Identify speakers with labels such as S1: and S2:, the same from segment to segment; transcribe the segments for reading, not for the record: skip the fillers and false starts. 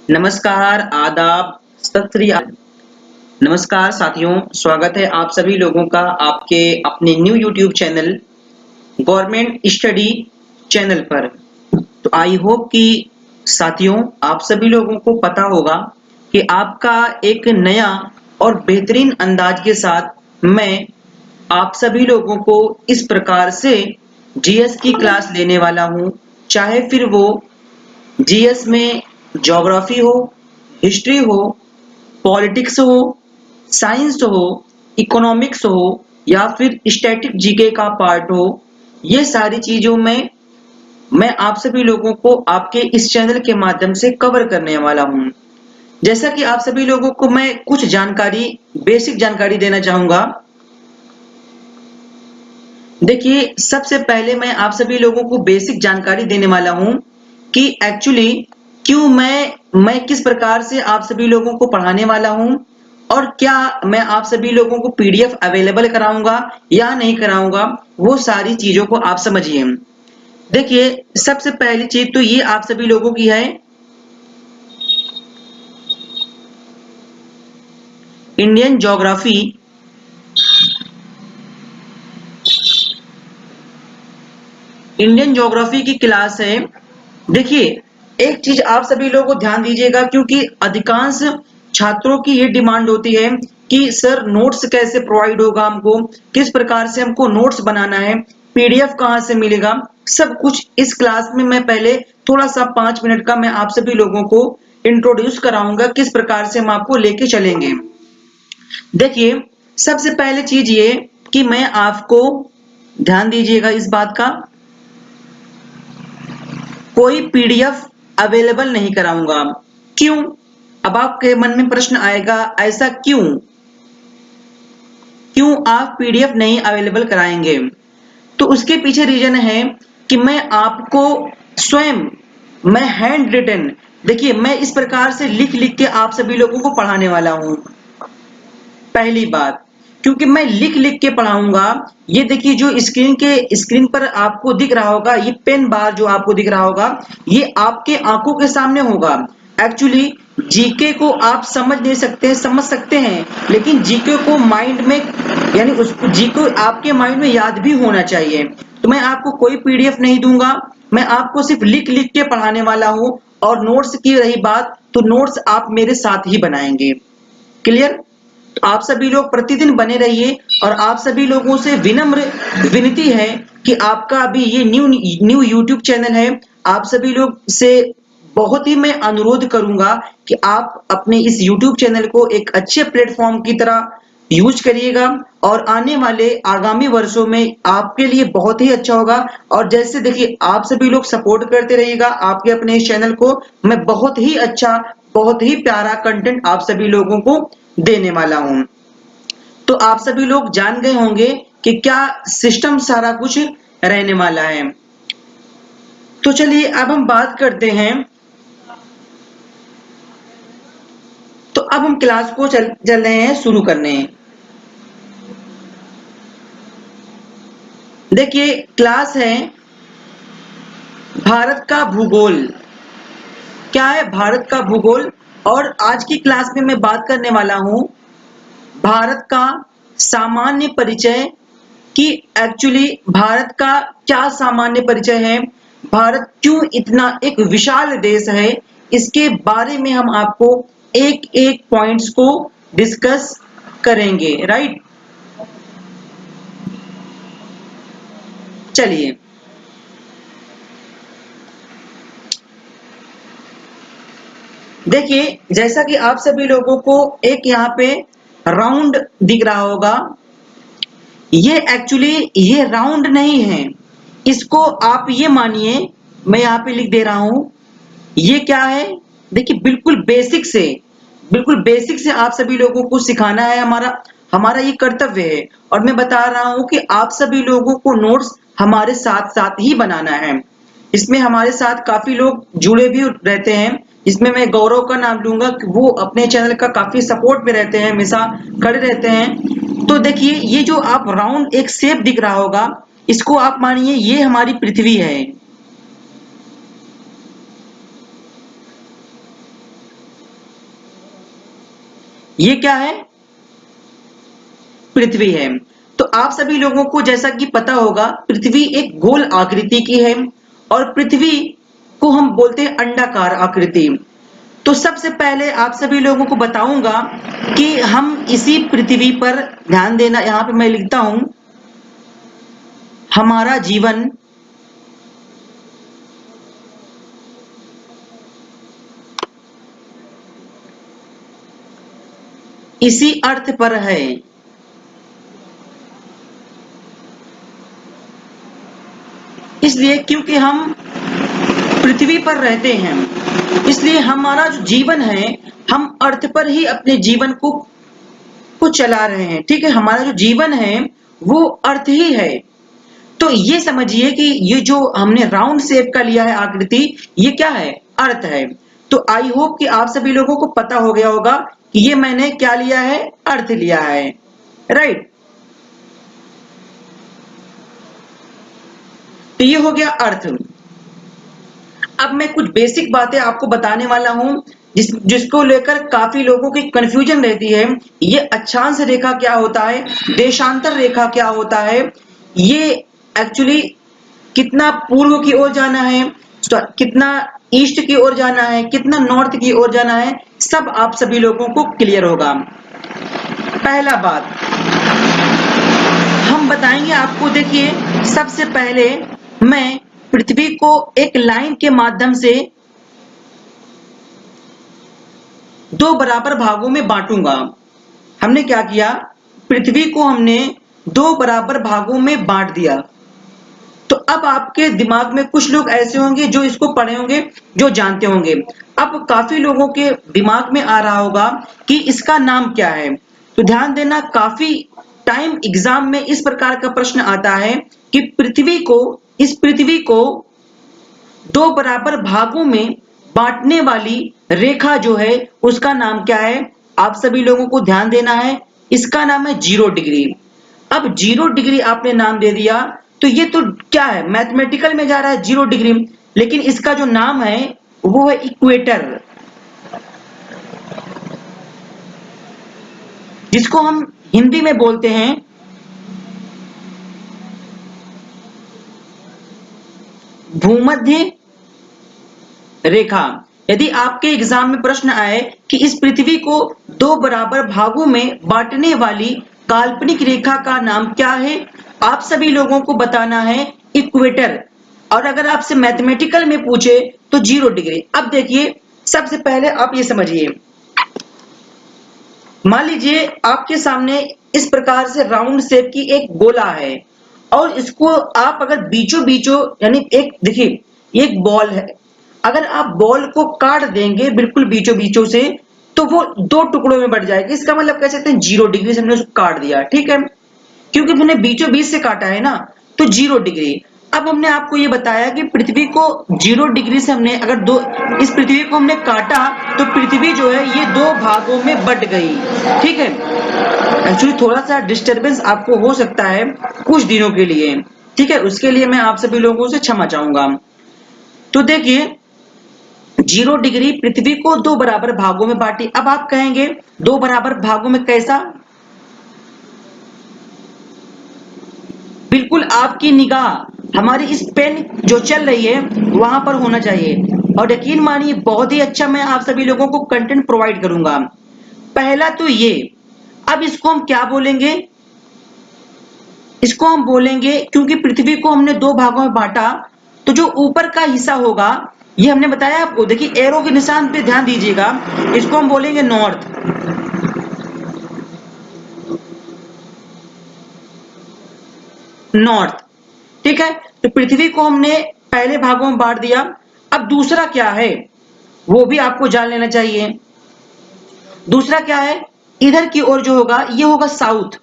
S1: नमस्कार, आदाब, सत श्री अ नमस्कार साथियों, स्वागत है आप सभी लोगों का आपके अपने new YouTube channel government study channel पर। तो आई होप कि साथियों आप सभी लोगों को पता होगा कि आपका एक नया और बेहतरीन अंदाज के साथ मैं आप सभी लोगों को इस प्रकार से जीएस की क्लास लेने वाला हूँ, चाहे फिर वो जीएस में ज्योग्राफी हो, हिस्ट्री हो, पॉलिटिक्स हो, साइंस हो, इकोनॉमिक्स हो या फिर स्टैटिक जीके का पार्ट हो। ये सारी चीजों में मैं आप सभी लोगों को आपके इस चैनल के माध्यम से कवर करने वाला हूँ। जैसा कि आप सभी लोगों को मैं कुछ जानकारी, बेसिक जानकारी देना चाहूंगा। देखिए, सबसे पहले मैं आप सभी लोगों को बेसिक जानकारी देने वाला हूँ कि एक्चुअली क्यों मैं किस प्रकार से आप सभी लोगों को पढ़ाने वाला हूँ और क्या मैं आप सभी लोगों को पीडीएफ अवेलेबल कराऊंगा या नहीं कराऊंगा, वो सारी चीजों को आप समझिए। देखिए, सबसे पहली चीज तो ये आप सभी लोगों की है, इंडियन ज्योग्राफी। इंडियन ज्योग्राफी की क्लास है। देखिए, एक चीज आप सभी लोगों को ध्यान दीजिएगा, क्योंकि अधिकांश छात्रों की ये डिमांड होती है कि सर नोट्स कैसे प्रोवाइड होगा, हमको किस प्रकार से हमको नोट्स बनाना है, पीडीएफ कहाँ से मिलेगा, सब कुछ इस क्लास में मैं पहले थोड़ा सा 5 मिनट का मैं आप सभी लोगों को इंट्रोड्यूस कराऊंगा, किस प्रकार से हम आपको लेके चलेंगे। देखिए, सबसे पहले चीज ये कि मैं आपको ध्यान दीजिएगा इस बात का, कोई पीडीएफ अवेलेबल नहीं कराऊंगा। क्यों? अब आपके मन में प्रश्न आएगा, ऐसा क्यों? क्यों आप पीडीएफ नहीं अवेलेबल कराएंगे? तो उसके पीछे रीजन है कि मैं आपको स्वयं, मैं हैंड रिटन, देखिए मैं इस प्रकार से लिख लिख के आप सभी लोगों को पढ़ाने वाला हूं। पहली बात, क्योंकि मैं लिख लिख के पढ़ाऊंगा। ये देखिए, जो स्क्रीन पर आपको दिख रहा होगा, ये पेन बार जो आपको दिख रहा होगा, ये आपके आंखों के सामने होगा। एक्चुअली जीके को आप समझ नहीं सकते, समझ सकते हैं, लेकिन जीके को माइंड में, यानी उस जीके आपके माइंड में याद भी होना चाहिए। तो मैं आपको कोई पीडीएफ नहीं दूंगा, मैं आपको सिर्फ लिख लिख के पढ़ाने वाला हूं। और नोट्स की रही बात, तो नोट्स आप मेरे साथ ही बनाएंगे। क्लियर? तो आप सभी लोग प्रतिदिन बने रहिए और आप सभी लोगों से विनम्र विनती है कि आपका अभी ये न्यू यूट्यूब चैनल है, आप सभी लोग से बहुत ही मैं अनुरोध करूंगा कि आप अपने इस यूट्यूब चैनल को एक अच्छे प्लेटफॉर्म की तरह यूज करिएगा और आने वाले आगामी वर्षों में आपके लिए बहुत ही अच्छा होगा। और जैसे देखिए, आप सभी लोग सपोर्ट करते रहिएगा आपके अपने इस चैनल को, मैं बहुत ही अच्छा, बहुत ही प्यारा कंटेंट आप सभी लोगों को देने वाला हूं। तो आप सभी लोग जान गए होंगे कि क्या सिस्टम सारा कुछ रहने वाला है। तो चलिए अब हम बात करते हैं। तो अब हम क्लास को चल रहे हैं शुरू करने। देखिए, क्लास है भारत का भूगोल। क्या है भारत का भूगोल? और आज की क्लास में मैं बात करने वाला हूं भारत का सामान्य परिचय, कि एक्चुअली भारत का क्या सामान्य परिचय है, भारत क्यों इतना एक विशाल देश है, इसके बारे में हम आपको एक एक पॉइंट्स को डिस्कस करेंगे। राइट? चलिए, देखिए जैसा कि आप सभी लोगों को एक यहाँ पे राउंड दिख रहा होगा, ये एक्चुअली ये राउंड नहीं है, इसको आप ये मानिए, मैं यहाँ पे लिख दे रहा हूं, ये क्या है? देखिए, बिल्कुल बेसिक से आप सभी लोगों को सिखाना है, हमारा हमारा ये कर्तव्य है। और मैं बता रहा हूं कि आप सभी लोगों को नोट्स हमारे साथ साथ ही बनाना है। इसमें हमारे साथ काफी लोग जुड़े भी रहते हैं, इसमें मैं गौरव का नाम लूंगा कि वो अपने चैनल का काफी सपोर्ट में रहते हैं, हमेशा खड़े रहते हैं। तो देखिए, ये जो आप राउंड एक शेप दिख रहा होगा, इसको आप मानिए ये हमारी पृथ्वी है। ये क्या है? पृथ्वी है। तो आप सभी लोगों को जैसा कि पता होगा, पृथ्वी एक गोल आकृति की है और पृथ्वी को हम बोलते हैं अंडाकार आकृति। तो सबसे पहले आप सभी लोगों को बताऊंगा कि हम इसी पृथ्वी पर, ध्यान देना, यहां पे मैं लिखता हूं हमारा जीवन इसी अर्थ पर है। इसलिए क्योंकि हम पृथ्वी पर रहते हैं, इसलिए हमारा जो जीवन है, हम अर्थ पर ही अपने जीवन को चला रहे हैं। ठीक है, हमारा जो जीवन है वो अर्थ ही है। तो ये समझिए कि ये जो हमने राउंड शेप का लिया है आकृति, ये क्या है? अर्थ है। तो आई होप कि आप सभी लोगों को पता हो गया होगा कि ये मैंने क्या लिया है? अर्थ लिया है, राइट। तो ये हो गया अर्थ। अब मैं कुछ बेसिक बातें आपको बताने वाला हूं जिसको लेकर काफी लोगों की कंफ्यूजन रहती है। ये अक्षांश रेखा क्या होता है, देशांतर रेखा क्या होता है, ये एक्चुअली कितना पूर्व की ओर जाना है, कितना ईस्ट की ओर जाना है, कितना नॉर्थ की ओर जाना है, सब आप सभी लोगों को क्लियर होगा। पहला बात हम बताएंगे आपको, देखिए सबसे पहले मैं पृथ्वी को एक लाइन के माध्यम से दो बराबर भागों में बांटूंगा। हमने क्या किया? पृथ्वी को हमने दो बराबर भागों में बांट दिया। तो अब आपके दिमाग में कुछ लोग ऐसे होंगे जो इसको पढ़े होंगे, जो जानते होंगे। अब काफी लोगों के दिमाग में आ रहा होगा कि इसका नाम क्या है। तो ध्यान देना, काफी टाइम एग्जाम में इस प्रकार का प्रश्न आता है कि इस पृथ्वी को दो बराबर भागों में बांटने वाली रेखा जो है उसका नाम क्या है? आप सभी लोगों को ध्यान देना है, इसका नाम है 0 डिग्री। अब 0 डिग्री आपने नाम दे दिया, तो ये तो क्या है? मैथमेटिकल में जा रहा है 0 डिग्री, लेकिन इसका जो नाम है वो है इक्वेटर, जिसको हम हिंदी में बोलते हैं भूमध्य रेखा। यदि आपके एग्जाम में प्रश्न आए कि इस पृथ्वी को दो बराबर भागों में बांटने वाली काल्पनिक रेखा का नाम क्या है, आप सभी लोगों को बताना है इक्वेटर। और अगर आपसे मैथमेटिकल में पूछे तो 0 डिग्री। अब देखिए, सबसे पहले आप ये समझिए, मान लीजिए आपके सामने इस प्रकार से राउंड शेप की एक गोला है और इसको आप अगर बीचों बीचों, यानी एक देखिए एक बॉल है, अगर आप बॉल को काट देंगे बिल्कुल बीचों बीचों से, तो वो दो टुकड़ों में बढ़ जाएगी। इसका मतलब कह सकते हैं 0 डिग्री से हमने उसको काट दिया। ठीक है, क्योंकि हमने बीचों बीच से काटा है ना, तो 0 डिग्री। अब हमने आपको ये बताया कि पृथ्वी को 0 डिग्री से हमने अगर दो, इस पृथ्वी को हमने काटा तो पृथ्वी जो है ये दो भागों में बट गई। ठीक है, एक्चुअली थोड़ा सा डिस्टरबेंस आपको हो सकता है कुछ दिनों के लिए। ठीक है, उसके लिए मैं आप सभी लोगों से क्षमा चाहूंगा। तो देखिए 0 डिग्री पृथ्वी को दो बराबर भागों में बांटी। अब आप कहेंगे दो बराबर भागों में कैसा? बिल्कुल आपकी निगाह हमारी इस पेन जो चल रही है वहां पर होना चाहिए, और यकीन मानिए बहुत ही अच्छा मैं आप सभी लोगों को कंटेंट प्रोवाइड करूंगा। पहला तो ये, अब इसको हम क्या बोलेंगे? इसको हम बोलेंगे, क्योंकि पृथ्वी को हमने दो भागों में बांटा, तो जो ऊपर का हिस्सा होगा, ये हमने बताया आपको, देखिए एरो के निशान पे ध्यान दीजिएगा, इसको हम बोलेंगे नॉर्थ। नॉर्थ, ठीक है। तो पृथ्वी को हमने पहले भागों में बांट दिया। अब दूसरा क्या है वो भी आपको जान लेना चाहिए। दूसरा क्या है? इधर की ओर जो होगा ये होगा साउथ।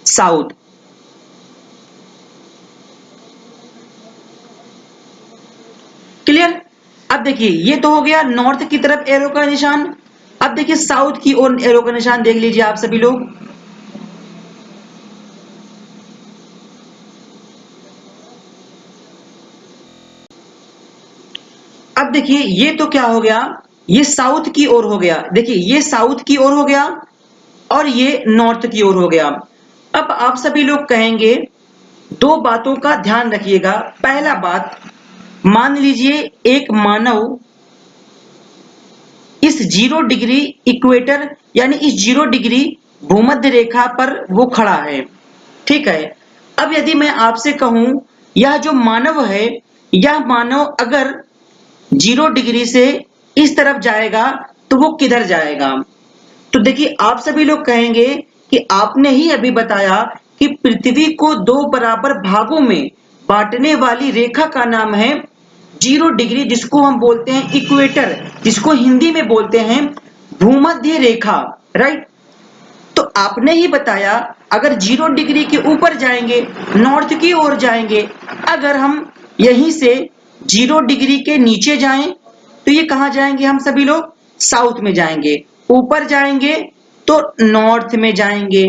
S1: South, clear? अब देखिए ये तो हो गया नॉर्थ की तरफ एरो का निशान। अब देखिए साउथ की ओर एरो का निशान देख लीजिए आप सभी लोग। अब देखिए ये तो क्या हो गया, ये साउथ की ओर हो गया। देखिए ये साउथ की ओर हो गया और ये नॉर्थ की ओर हो गया। अब आप सभी लोग कहेंगे, दो बातों का ध्यान रखिएगा। पहला बात, मान लीजिए एक मानव इस 0 डिग्री इक्वेटर यानी इस 0 डिग्री भूमध्य रेखा पर वो खड़ा है, ठीक है। अब यदि मैं आपसे कहूं, यह जो मानव है, यह मानव अगर 0 डिग्री से इस तरफ जाएगा तो वो किधर जाएगा? तो देखिए आप सभी लोग कहेंगे कि आपने ही अभी बताया कि पृथ्वी को दो बराबर भागों में बांटने वाली रेखा का नाम है 0 डिग्री, जिसको हम बोलते हैं इक्वेटर, जिसको हिंदी में बोलते हैं भूमध्य रेखा, राइट। तो आपने ही बताया अगर 0 डिग्री के ऊपर जाएंगे, नॉर्थ की ओर जाएंगे, अगर हम यहीं से 0 डिग्री के नीचे जाएं तो ये कहां जाएंगे? हम सभी लोग साउथ में जाएंगे, ऊपर जाएंगे तो नॉर्थ में जाएंगे।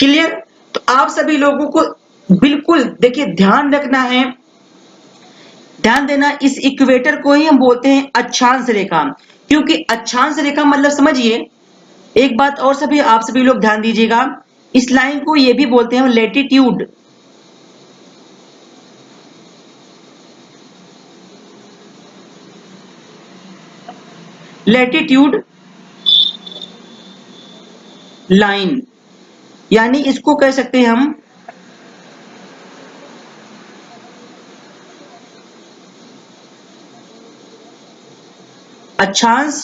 S1: क्लियर? तो आप सभी लोगों को बिल्कुल देखिए ध्यान रखना है, ध्यान देना, इस इक्वेटर को ही हम बोलते हैं अक्षांश रेखा। क्योंकि अक्षांश रेखा मतलब समझिए, एक बात और सभी आप सभी लोग ध्यान दीजिएगा, इस लाइन को ये भी बोलते हैं लैटिट्यूड। लैटिट्यूड लाइन, यानी इसको कह सकते हैं हम अक्षांश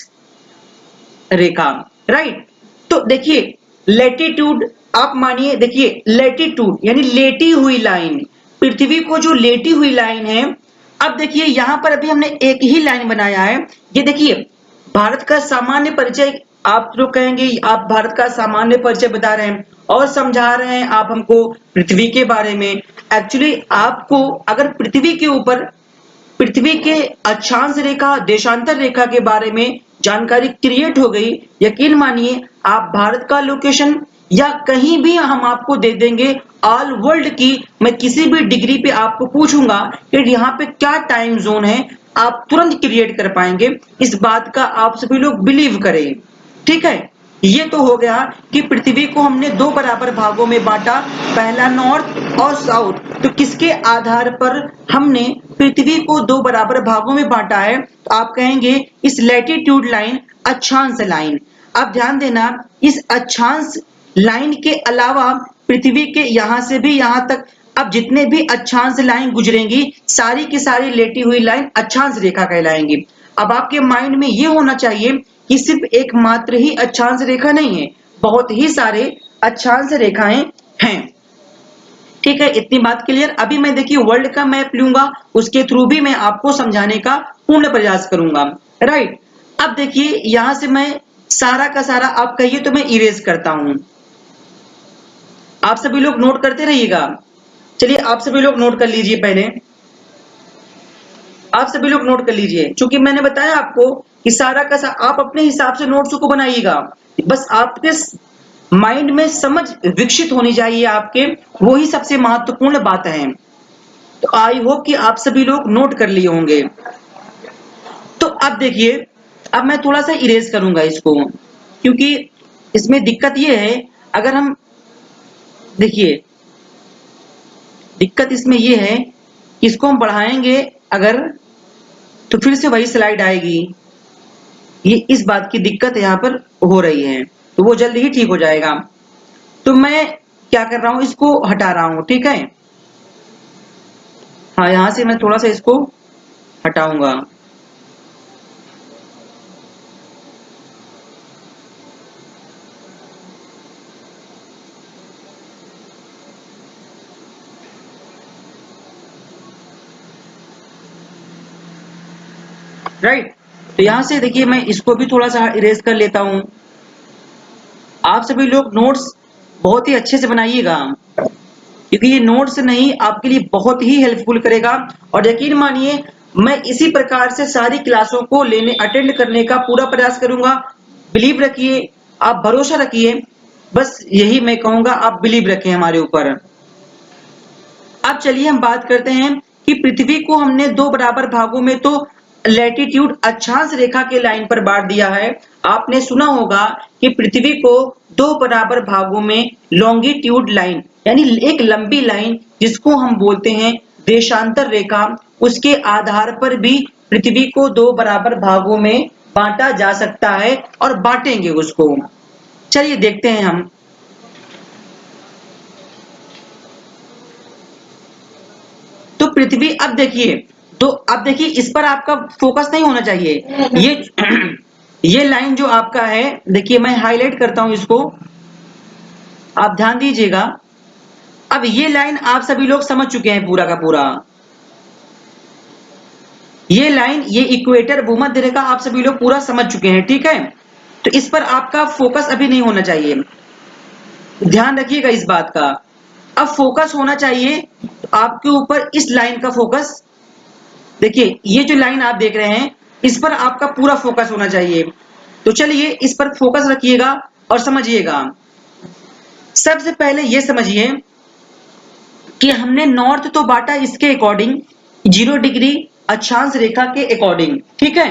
S1: रेखा, राइट। तो देखिए लैटिट्यूड, आप मानिए, देखिए लैटिट्यूड यानी लेटी हुई लाइन, पृथ्वी को जो लेटी हुई लाइन है। अब देखिए यहां पर अभी हमने एक ही लाइन बनाया है। ये देखिए भारत का सामान्य परिचय, आप लोग कहेंगे आप भारत का सामान्य परिचय बता रहे हैं और समझा रहे हैं आप हमको पृथ्वी के बारे में। एक्चुअली आपको अगर पृथ्वी के अक्षांश रेखा, देशांतर रेखा के बारे में जानकारी क्रिएट हो गई, यकीन मानिए आप भारत का लोकेशन या कहीं भी हम आपको दे देंगे, ऑल वर्ल्ड की, मैं किसी भी डिग्री पे आपको पूछूंगा कि यहाँ पे क्या टाइम जोन है, आप तुरंत क्रिएट कर पाएंगे। इस बात का आप सभी लोग बिलीव करें, ठीक है। ये तो हो गया कि पृथ्वी को हमने दो बराबर भागों में बांटा, पहला नॉर्थ और साउथ। तो किसके आधार पर हमने पृथ्वी को दो बराबर भागों में बांटा है? तो आप कहेंगे इस लैटिट्यूड लाइन, अक्षांश लाइन। अब ध्यान देना, इस अक्षांश लाइन के अलावा पृथ्वी के यहां से भी यहां तक अब जितने भी अक्षांश लाइन गुजरेंगी, सारी की सारी लेटी हुई लाइन अक्षांश रेखा कहलाएंगी। अब आपके माइंड में ये होना चाहिए कि सिर्फ एकमात्र ही अक्षांश रेखा नहीं है, बहुत ही सारे अक्षांश रेखाएं हैं, ठीक है। इतनी बात क्लियर। अभी मैं देखिए वर्ल्ड का मैप लूंगा, उसके थ्रू भी मैं आपको समझाने का पूर्ण प्रयास करूंगा, राइट। अब देखिए यहां से मैं सारा का सारा, आप कहिए तो मैं इरेज करता हूं, आप सभी लोग नोट करते रहिएगा। चलिए आप सभी लोग नोट कर लीजिए, पहले आप सभी लोग नोट कर लीजिए, क्योंकि मैंने बताया आपको कि सारा का सारा आप अपने हिसाब से नोट्स को बनाइएगा, बस आपके माइंड में समझ विकसित होनी चाहिए आपके, वो ही सबसे महत्वपूर्ण बात है। तो आई होप कि आप सभी लोग नोट कर लिए होंगे। तो अब देखिए, अब मैं थोड़ा सा इरेज करूंगा इसको, क्योंकि इसमें दिक्कत ये है, अगर हम देखिए दिक्कत इसमें ये है कि इसको हम बढ़ाएंगे अगर, तो फिर से वही स्लाइड आएगी। ये इस बात की दिक्कत यहाँ पर हो रही है, तो वो जल्दी ही ठीक हो जाएगा। तो मैं क्या कर रहा हूं, इसको हटा रहा हूं, ठीक है। हाँ यहां से मैं थोड़ा सा इसको हटाऊंगा। राइट, तो यहां से देखिए मैं इसको भी थोड़ा सा इरेज कर लेता हूं। आप सभी लोग नोट्स बहुत ही अच्छे से बनाइएगा, क्योंकि ये नोट्स नहीं आपके लिए बहुत ही हेल्पफुल करेगा। और यकीन मानिए मैं इसी प्रकार से सारी क्लासों को लेने अटेंड करने का पूरा प्रयास करूंगा। बिलीव रखिए, आप भरोसा रखिए, बस यही मैं कहूंगा, आप बिलीव रखें हमारे ऊपर। अब चलिए हम बात करते हैं कि पृथ्वी को हमने दो बराबर भागों में तो लैटिट्यूड अक्षांश रेखा के लाइन पर बांट दिया है। आपने सुना होगा कि पृथ्वी को दो बराबर भागों में लॉन्गिट्यूड लाइन यानी एक लंबी लाइन जिसको हम बोलते हैं देशांतर रेखा, उसके आधार पर भी पृथ्वी को दो बराबर भागों में बांटा जा सकता है और बांटेंगे उसको। चलिए देखते हैं हम। तो पृथ्वी, अब देखिए इस पर आपका फोकस नहीं होना चाहिए। ये लाइन जो आपका है, देखिए मैं हाईलाइट करता हूं इसको, आप ध्यान दीजिएगा। अब ये लाइन आप सभी लोग समझ चुके हैं पूरा का पूरा। ये लाइन, ये इक्वेटर भूमध्य रेखा आप सभी लोग पूरा समझ चुके हैं, ठीक है। तो इस पर आपका फोकस अभी नहीं होना चाहिए, ध्यान रखिएगा इस बात का। अब फोकस होना चाहिए आपके ऊपर इस लाइन का फोकस। देखिए ये जो लाइन आप देख रहे हैं इस पर आपका पूरा फोकस होना चाहिए। तो चलिए इस पर फोकस रखिएगा और समझिएगा। सबसे पहले ये समझिए कि हमने नॉर्थ तो बांटा इसके अकॉर्डिंग 0 डिग्री अक्षांश रेखा के अकॉर्डिंग, ठीक है।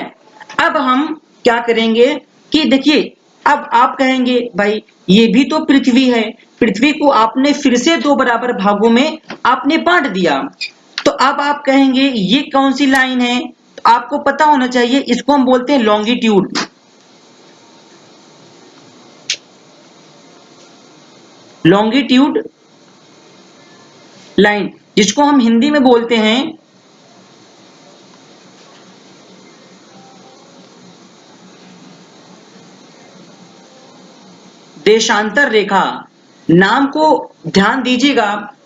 S1: अब हम क्या करेंगे कि देखिए, अब आप कहेंगे भाई ये भी तो पृथ्वी है, पृथ्वी को आपने फिर से दो बराबर भागों में आपने बांट दिया। तो अब आप कहेंगे ये कौन सी लाइन है, तो आपको पता होना चाहिए, इसको हम बोलते हैं लॉन्गिट्यूड। लॉन्गिट्यूड लाइन जिसको हम हिंदी में बोलते हैं देशांतर रेखा। नाम को ध्यान दीजिएगा।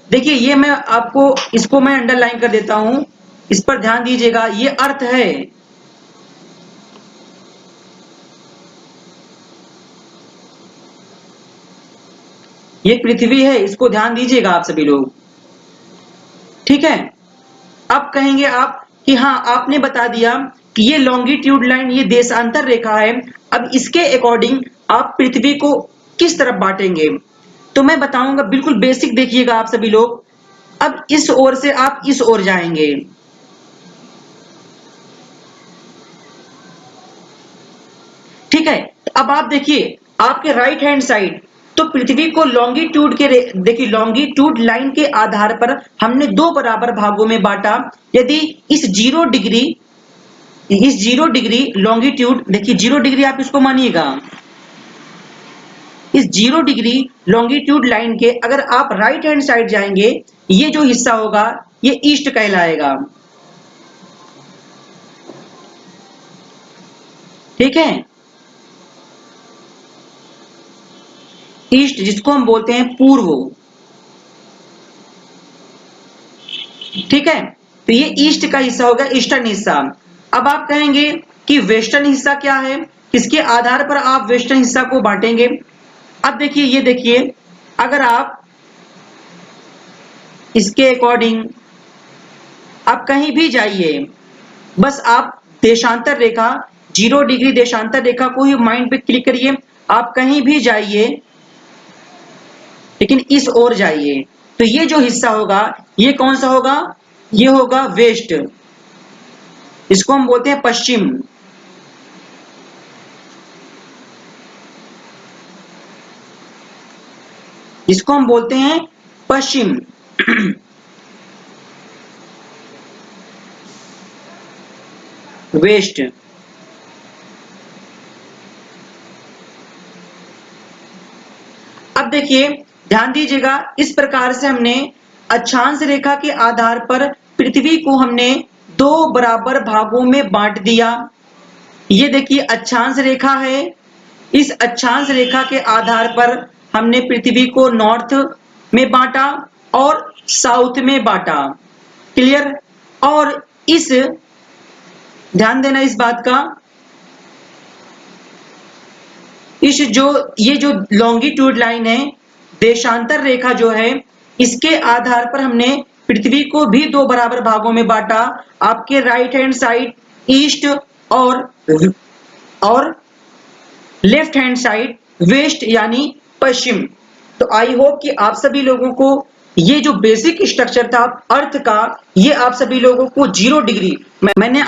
S1: देखिए ये मैं आपको, इसको मैं अंडरलाइन कर देता हूं, इस पर ध्यान दीजिएगा। ये अर्थ है, ये पृथ्वी है, इसको ध्यान दीजिएगा आप सभी लोग, ठीक है। अब कहेंगे आप कि हाँ आपने बता दिया कि ये लॉन्गिट्यूड लाइन ये देशांतर रेखा है। अब इसके अकॉर्डिंग आप पृथ्वी को किस तरफ बांटेंगे, तो मैं बताऊंगा, बिल्कुल बेसिक देखिएगा आप सभी लोग। अब इस ओर से आप इस ओर जाएंगे, ठीक है। अब आप देखिए आपके राइट हैंड साइड, तो पृथ्वी को लॉन्गिट्यूड के, देखिए लॉन्गिट्यूड लाइन के आधार पर हमने दो बराबर भागों में बांटा। यदि इस 0 डिग्री, इस 0 डिग्री लॉन्गिट्यूड, देखिए 0 डिग्री आप इसको मानिएगा, इस 0 डिग्री लॉन्गिट्यूड लाइन के अगर आप राइट हैंड साइड जाएंगे, ये जो हिस्सा होगा ये ईस्ट कहलाएगा, ठीक है। ईस्ट जिसको हम बोलते हैं पूर्व, ठीक है। तो ये ईस्ट का हिस्सा होगा, ईस्टर्न हिस्सा। अब आप कहेंगे कि वेस्टर्न हिस्सा क्या है, किसके आधार पर आप वेस्टर्न हिस्सा को बांटेंगे। अब देखिए, ये देखिए, अगर आप इसके अकॉर्डिंग आप कहीं भी जाइए, बस आप देशांतर रेखा 0 डिग्री देशांतर रेखा को ही माइंड पे क्लिक करिए। आप कहीं भी जाइए लेकिन इस ओर जाइए, तो ये जो हिस्सा होगा ये कौन सा होगा, ये होगा वेस्ट, इसको हम बोलते हैं पश्चिम। इसको हम बोलते हैं पश्चिम। वेस्ट। अब देखिए ध्यान दीजिएगा, इस प्रकार से हमने अक्षांश रेखा के आधार पर पृथ्वी को हमने दो बराबर भागों में बांट दिया। ये देखिए अक्षांश रेखा है, इस अक्षांश रेखा के आधार पर हमने पृथ्वी को नॉर्थ में बांटा और साउथ में बांटा, क्लियर। और इस, ध्यान देना इस बात का, इस जो ये जो लॉन्गिट्यूड लाइन है, देशांतर रेखा जो है, इसके आधार पर हमने पृथ्वी को भी दो बराबर भागों में बांटा। आपके राइट हैंड साइड ईस्ट और लेफ्ट हैंड साइड वेस्ट यानी पश्चिम। तो आई होप कि आप सभी लोगों को ये जो बेसिक स्ट्रक्चर था अर्थ का, ये आप सभी लोगों को 0 डिग्री, मैंने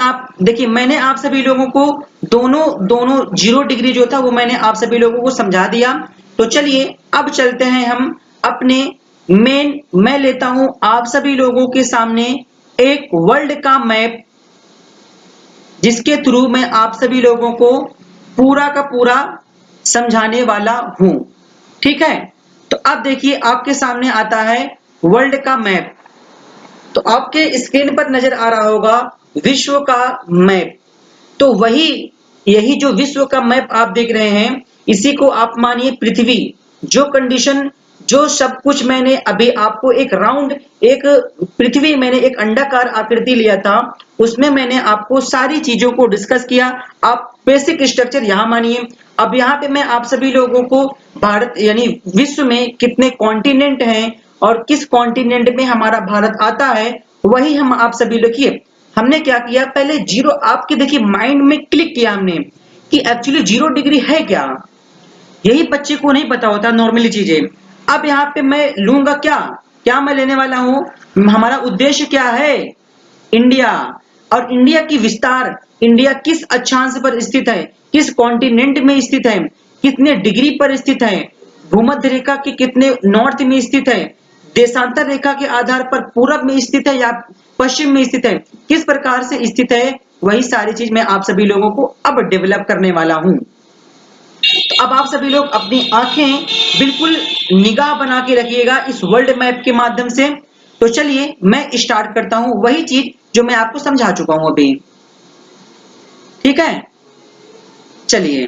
S1: आप सभी लोगों को दोनों दोनों 0 डिग्री जो था वो मैंने आप सभी लोगों को समझा दिया। तो चलिए अब चलते हैं हम अपने मेन। मैं लेता हूं आप सभी लोगों के सामने एक वर्ल्ड का मैप, जिसके थ्रू मैं आप सभी लोगों को पूरा का पूरा समझाने वाला हूं। ठीक है, तो अब देखिए आपके सामने आता है वर्ल्ड का मैप। तो आपके स्क्रीन पर नजर आ रहा होगा विश्व का मैप। तो वही यही जो विश्व का मैप आप देख रहे हैं, इसी को आप मानिए पृथ्वी। जो कंडीशन, जो सब कुछ मैंने अभी आपको एक राउंड, एक पृथ्वी, मैंने एक अंडाकार आकृति लिया था, उसमें मैंने आपको सारी चीजों को डिस्कस किया। आप बेसिक स्ट्रक्चर यहां मानिए। अब यहाँ पे मैं आप सभी लोगों को भारत यानी विश्व में कितने कॉन्टिनेंट हैं और किस कॉन्टिनेंट में हमारा भारत आता है, वही हम आप सभी लिखिए। हमने क्या किया, पहले जीरो आपके देखिए माइंड में क्लिक किया हमने कि एक्चुअली 0 डिग्री है क्या। यही बच्चे को नहीं पता होता नॉर्मली चीजें। अब यहाँ पे मैं लूंगा क्या, क्या मैं लेने वाला हूं, हमारा उद्देश्य क्या है, इंडिया। और इंडिया की विस्तार, इंडिया किस अक्षांश पर स्थित है, किस कॉन्टिनेंट में स्थित है, कितने डिग्री पर स्थित है, भूमध्य रेखा के कितने नॉर्थ में स्थित है, देशांतर रेखा के आधार पर पूरब में स्थित है या पश्चिम में स्थित है, किस प्रकार से स्थित है, वही सारी चीज मैं आप सभी लोगों को अब डेवलप करने वाला हूं। तो अब आप सभी लोग अपनी आंखें बिल्कुल निगाह बना के रखिएगा इस वर्ल्ड मैप के माध्यम से। तो चलिए मैं स्टार्ट करता हूं वही चीज जो मैं आपको समझा चुका हूं अभी। ठीक है, चलिए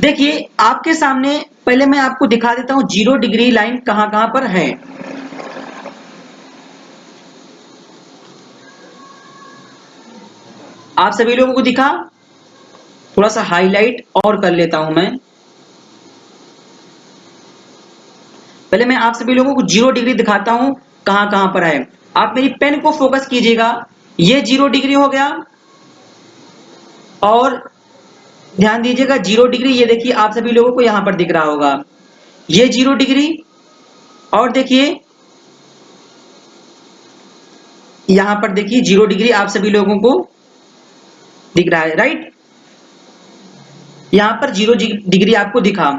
S1: देखिए आपके सामने पहले मैं आपको दिखा देता हूं 0 डिग्री लाइन कहां कहां पर है। आप सभी लोगों को दिखा, थोड़ा सा हाईलाइट और कर लेता हूं मैं। पहले मैं आप सभी लोगों को 0 डिग्री दिखाता हूं कहां कहां पर है। आप मेरी पेन को फोकस कीजिएगा। ये 0 डिग्री हो गया, और ध्यान दीजिएगा 0 डिग्री, ये देखिए आप सभी लोगों को यहां पर दिख रहा होगा ये 0 डिग्री। और देखिए यहां पर देखिए 0 डिग्री आप सभी लोगों को दिख रहा है, राइट। यहां पर 0 डिग्री आपको दिखा,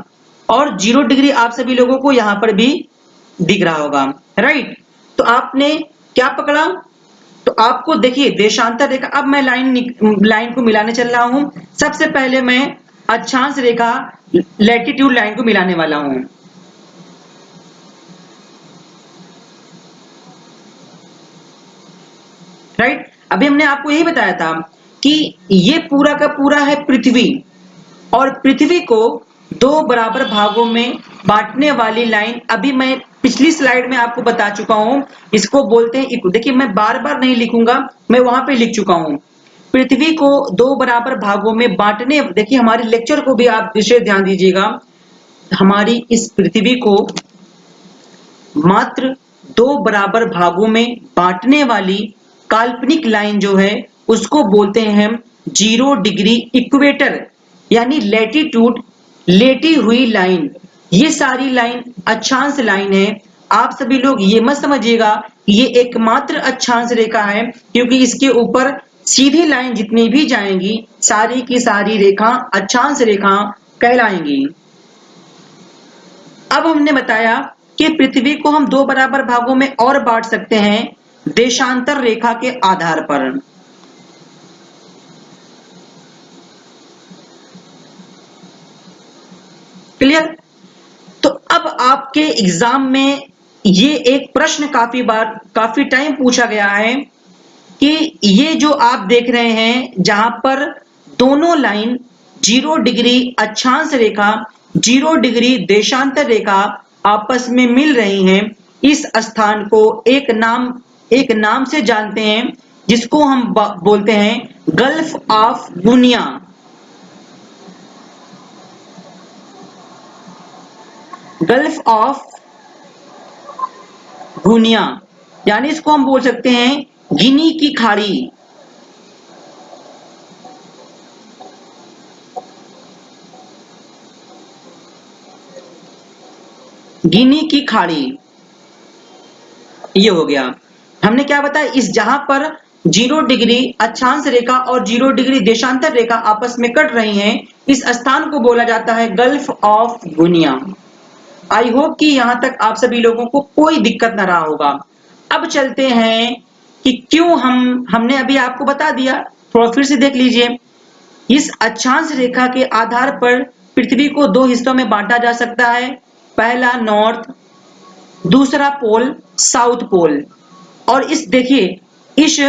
S1: और 0 डिग्री आप सभी लोगों को यहां पर भी दिख रहा होगा, राइट। तो आपने क्या पकड़ा, तो आपको देखिए देशांतर रेखा। अब मैं लाइन को मिलाने चल रहा हूं। सबसे पहले मैं अक्षांश रेखा लैटिट्यूड लाइन को मिलाने वाला हूं, राइट। अभी हमने आपको यही बताया था कि ये पूरा का पूरा है पृथ्वी, और पृथ्वी को दो बराबर भागों में बांटने वाली लाइन अभी मैं पिछली स्लाइड में आपको बता चुका हूं। इसको बोलते हैं देखिए मैं बार बार नहीं लिखूंगा, मैं वहां पे लिख चुका हूं। पृथ्वी को दो बराबर भागों में बांटने, देखिए हमारे लेक्चर को भी आप विशेष ध्यान दीजिएगा। हमारी इस पृथ्वी को मात्र दो बराबर भागों में बांटने वाली काल्पनिक लाइन जो है उसको बोलते हैं हम 0 डिग्री इक्वेटर, यानी लैटिट्यूड, लेटी हुई लाइन। ये सारी लाइन अक्षांश लाइन है। आप सभी लोग ये मत समझिएगा कि ये एकमात्र अक्षांश रेखा है, क्योंकि इसके ऊपर सीधी लाइन जितनी भी जाएंगी सारी की सारी रेखा अक्षांश रेखा कहलाएंगी। अब हमने बताया कि पृथ्वी को हम दो बराबर भागों में और बांट सकते हैं देशांतर रेखा के आधार पर। क्लियर। तो अब आपके एग्जाम में ये एक प्रश्न काफी टाइम पूछा गया है कि ये जो आप देख रहे हैं जहां पर दोनों लाइन 0 डिग्री अक्षांश रेखा, 0 डिग्री देशांतर रेखा आपस में मिल रही हैं, इस स्थान को एक नाम से जानते हैं, जिसको हम बोलते हैं गल्फ ऑफ गुनिया। गल्फ ऑफ गुनिया, यानी इसको हम बोल सकते हैं गिनी की खाड़ी। गिनी की खाड़ी, ये हो गया। हमने क्या बताया, इस जहां पर 0 डिग्री अक्षांश रेखा और 0 डिग्री देशांतर रेखा आपस में कट रही हैं, इस स्थान को बोला जाता है गल्फ ऑफ गुनिया। आई होप कि यहां तक आप सभी लोगों को कोई दिक्कत ना रहा होगा। अब चलते हैं कि क्यों हमने अभी आपको बता दिया, थोड़ा फिर से देख लीजिए। इस अक्षांश रेखा के आधार पर पृथ्वी को दो हिस्सों में बांटा जा सकता है, पहला नॉर्थ, दूसरा पोल साउथ पोल। और इस देखिए इस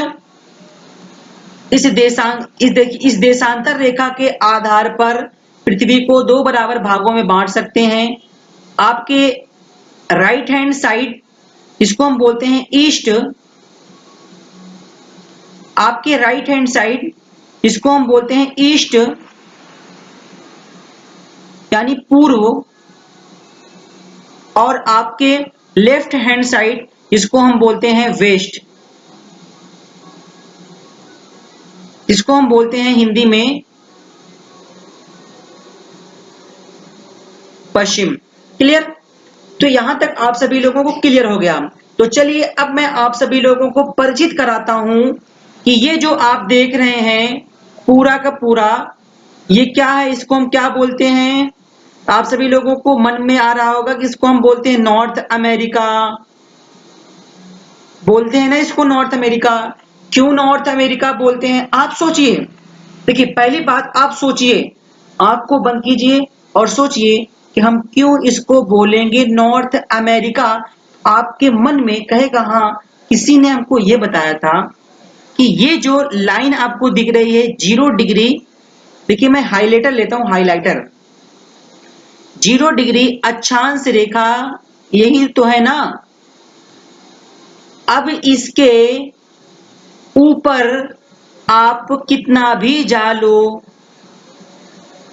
S1: देशांतर रेखा के आधार पर पृथ्वी को दो बराबर भागों में बांट सकते हैं। आपके राइट हैंड साइड, इसको हम बोलते हैं ईस्ट, आपके राइट हैंड साइड इसको हम बोलते हैं ईस्ट यानी पूर्व, और आपके लेफ्ट हैंड साइड इसको हम बोलते हैं वेस्ट, इसको हम बोलते हैं हिंदी में पश्चिम। क्लियर? तो यहां तक आप सभी लोगों को क्लियर हो गया। तो चलिए अब मैं आप सभी लोगों को परिचित कराता हूं कि ये जो आप देख रहे हैं पूरा का पूरा ये क्या है, इसको हम क्या बोलते हैं। आप सभी लोगों को मन में आ रहा होगा कि इसको हम बोलते हैं नॉर्थ अमेरिका, बोलते हैं ना इसको नॉर्थ अमेरिका। क्यों नॉर्थ अमेरिका बोलते हैं, आप सोचिए। देखिए पहली बात आप सोचिए, आंख को बंद कीजिए और सोचिए कि हम क्यों इसको बोलेंगे नॉर्थ अमेरिका। आपके मन में कहेगा हाँ, किसी ने हमको ये बताया था कि ये जो लाइन आपको दिख रही है 0 डिग्री, देखिए मैं हाइलाइटर लेता हूं, हाइलाइटर, 0 डिग्री अक्षांश रेखा यही तो है ना। अब इसके ऊपर आप कितना भी जा लो,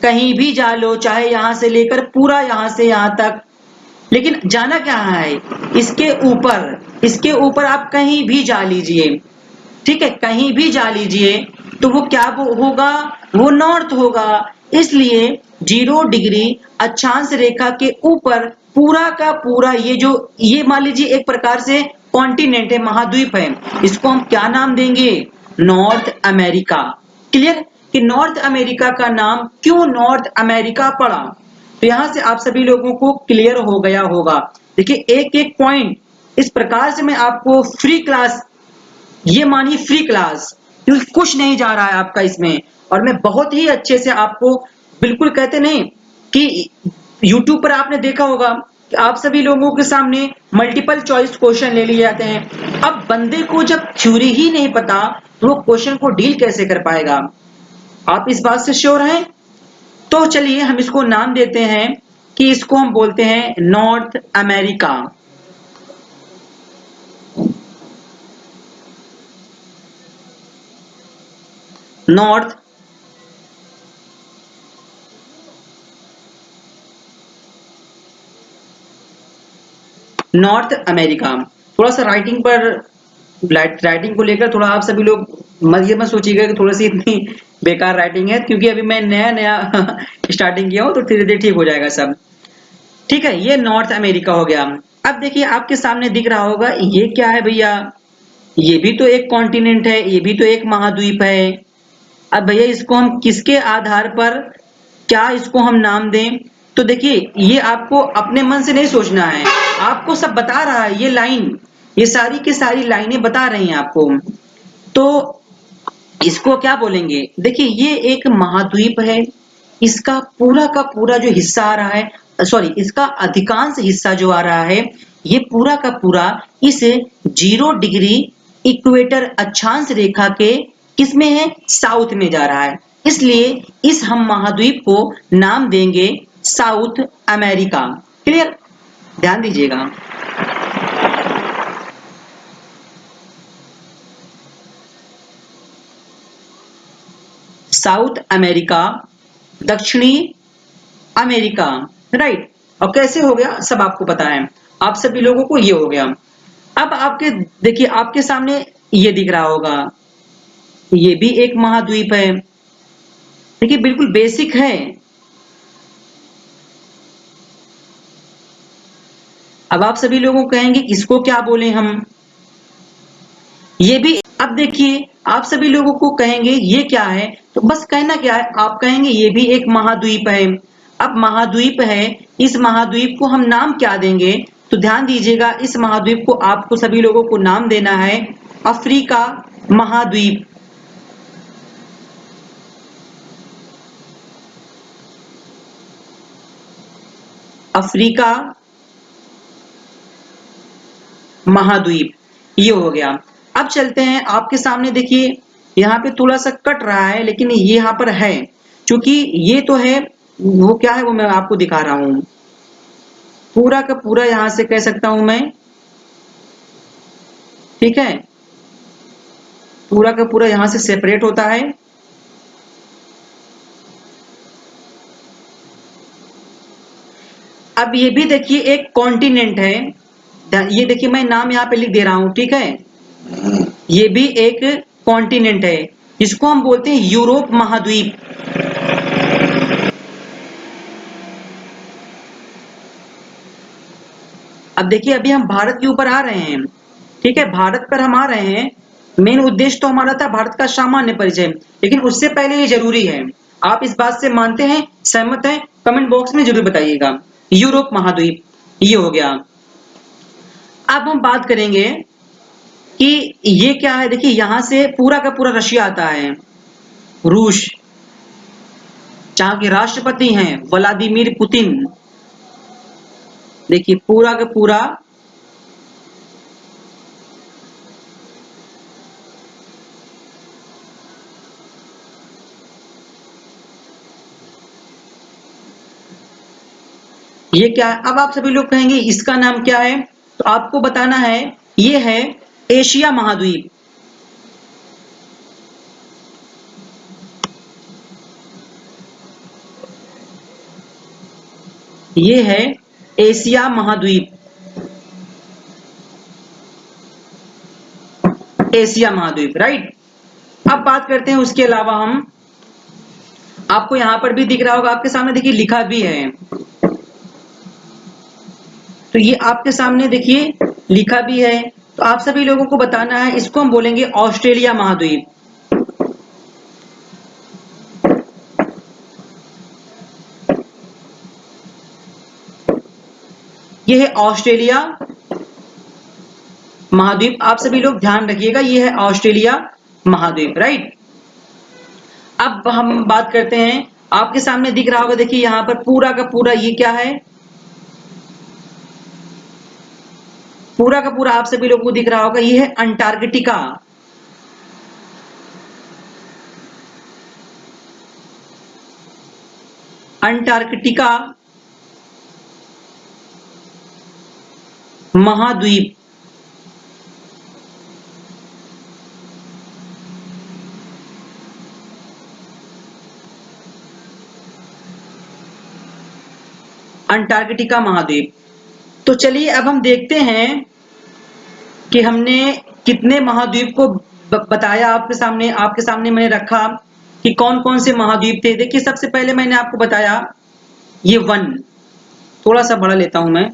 S1: कहीं भी जा लो, चाहे यहां से लेकर पूरा यहां से यहां तक, लेकिन जाना क्या है, इसके ऊपर आप कहीं भी जा लीजिए, ठीक है, कहीं भी जा लीजिए तो वो क्या होगा, वो नॉर्थ होगा। इसलिए 0 डिग्री अक्षांश रेखा के ऊपर पूरा का पूरा ये मान लीजिए एक प्रकार से कॉन्टिनेंट है, महाद्वीप है, इसको हम क्या नाम देंगे, नॉर्थ अमेरिका। क्लियर कि नॉर्थ अमेरिका का नाम क्यों नॉर्थ अमेरिका पड़ा। तो यहां से आप सभी लोगों को क्लियर हो गया होगा। देखिए एक एक पॉइंट इस प्रकार से मैं आपको फ्री क्लास, ये मानिए फ्री क्लास, क्योंकि कुछ नहीं जा रहा है आपका इसमें, और मैं बहुत ही अच्छे से आपको, बिल्कुल कहते नहीं कि YouTube पर आपने देखा होगा कि आप सभी लोगों के सामने मल्टीपल चॉइस क्वेश्चन ले लिए जाते हैं। अब बंदे को जब थ्योरी ही नहीं पता वो क्वेश्चन को डील कैसे कर पाएगा। आप इस बात से श्योर हैं? तो चलिए हम इसको नाम देते हैं कि इसको हम बोलते हैं north America. North north America. थोड़ा सा राइटिंग को लेकर थोड़ा आप सभी लोग ये मत सोचिएगा कि थोड़ी सी इतनी बेकार राइटिंग है, क्योंकि अभी मैं नया नया स्टार्टिंग किया हूं, तो धीरे धीरे ठीक हो जाएगा सब। ठीक है, ये नॉर्थ अमेरिका हो गया। अब देखिए आपके सामने दिख रहा होगा ये क्या है भैया, ये भी तो एक कॉन्टिनेंट है, ये भी तो एक महाद्वीप है। अब भैया इसको हम किसके आधार पर क्या इसको हम नाम दें। तो देखिए ये आपको अपने मन से नहीं सोचना है, आपको सब बता रहा है, ये लाइन, ये सारी की सारी लाइनें बता रही हैं आपको। तो इसको क्या बोलेंगे, देखिए ये एक महाद्वीप है, इसका पूरा का पूरा जो हिस्सा आ रहा है, सॉरी इसका अधिकांश हिस्सा जो आ रहा है, ये पूरा का पूरा इस 0 डिग्री इक्वेटर अक्षांश रेखा के किसमें है, साउथ में जा रहा है। इसलिए इस हम महाद्वीप को नाम देंगे साउथ अमेरिका। क्लियर? ध्यान दीजिएगा। साउथ अमेरिका, दक्षिणी अमेरिका, राइट। और कैसे हो गया सब आपको पता है, आप सभी लोगों को ये हो गया। अब आपके देखिए आपके सामने ये दिख रहा होगा, ये भी एक महाद्वीप है। देखिए बिल्कुल बेसिक है, अब आप सभी लोगों कहेंगे इसको क्या बोले हम, ये भी अब देखिए आप सभी लोगों को कहेंगे ये क्या है, तो बस कहना क्या है, आप कहेंगे ये भी एक महाद्वीप है। अब महाद्वीप है, इस महाद्वीप को हम नाम क्या देंगे, तो ध्यान दीजिएगा इस महाद्वीप को आपको सभी लोगों को नाम देना है अफ्रीका महाद्वीप। अफ्रीका महाद्वीप, ये हो गया। अब चलते हैं आपके सामने, देखिए यहाँ पे थोड़ा सा कट रहा है लेकिन ये यहाँ पर है, क्योंकि ये तो है, वो क्या है वो मैं आपको दिखा रहा हूं। पूरा का पूरा यहां से कह सकता हूं मैं, ठीक है, पूरा का पूरा यहां से सेपरेट होता है। अब ये भी देखिए एक कॉन्टिनेंट है, ये देखिए मैं नाम यहाँ पे लिख दे रहा हूं, ठीक है, ये भी एक कॉन्टिनेंट है, इसको हम बोलते हैं यूरोप महाद्वीप। अब देखिए अभी हम भारत के ऊपर आ रहे हैं, ठीक है, भारत पर हम आ रहे हैं। मेन उद्देश्य तो हमारा था भारत का सामान्य परिचय, लेकिन उससे पहले ये जरूरी है, आप इस बात से मानते हैं, सहमत हैं, कमेंट बॉक्स में जरूर बताइएगा। यूरोप महाद्वीप ये हो गया। अब हम बात करेंगे कि ये क्या है, देखिए यहां से पूरा का पूरा रशिया आता है, रूस, जहां के राष्ट्रपति हैं व्लादिमीर पुतिन। देखिए पूरा का पूरा ये क्या है, अब आप सभी लोग कहेंगे इसका नाम क्या है, तो आपको बताना है ये है एशिया महाद्वीप। ये है एशिया महाद्वीप, एशिया महाद्वीप, राइट। अब बात करते हैं उसके अलावा हम, आपको यहां पर भी दिख रहा होगा, आपके सामने देखिए लिखा भी है, तो ये आपके सामने देखिए लिखा भी है, तो आप सभी लोगों को बताना है, इसको हम बोलेंगे ऑस्ट्रेलिया महाद्वीप। ये है ऑस्ट्रेलिया महाद्वीप, आप सभी लोग ध्यान रखिएगा, ये है ऑस्ट्रेलिया महाद्वीप, राइट। अब हम बात करते हैं, आपके सामने दिख रहा होगा, देखिए यहां पर पूरा का पूरा ये क्या है, पूरा का पूरा आप सभी लोगों को दिख रहा होगा, ये है अंटार्कटिका। अंटार्कटिका महाद्वीप, अंटार्कटिका महाद्वीप। तो चलिए अब हम देखते हैं कि हमने कितने महाद्वीप को बताया, आपके सामने मैंने रखा कि कौन कौन से महाद्वीप थे। देखिए सबसे पहले मैंने आपको बताया ये वन, थोड़ा सा बड़ा लेता हूं मैं,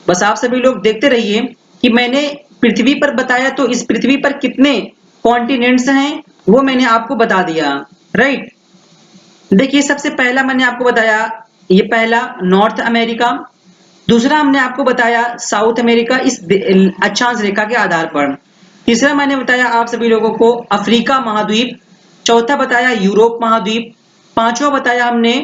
S1: बस आप सभी लोग देखते रहिए कि मैंने पृथ्वी पर बताया, तो इस पृथ्वी पर कितने कॉन्टिनेंट्स हैं वो मैंने आपको बता दिया, राइट। देखिए सबसे पहला मैंने आपको बताया, ये पहला नॉर्थ अमेरिका, दूसरा हमने आपको बताया साउथ अमेरिका इस अक्षांश रेखा के आधार पर, तीसरा मैंने बताया आप सभी लोगों को अफ्रीका महाद्वीप, चौथा बताया यूरोप महाद्वीप, पांचवा बताया हमने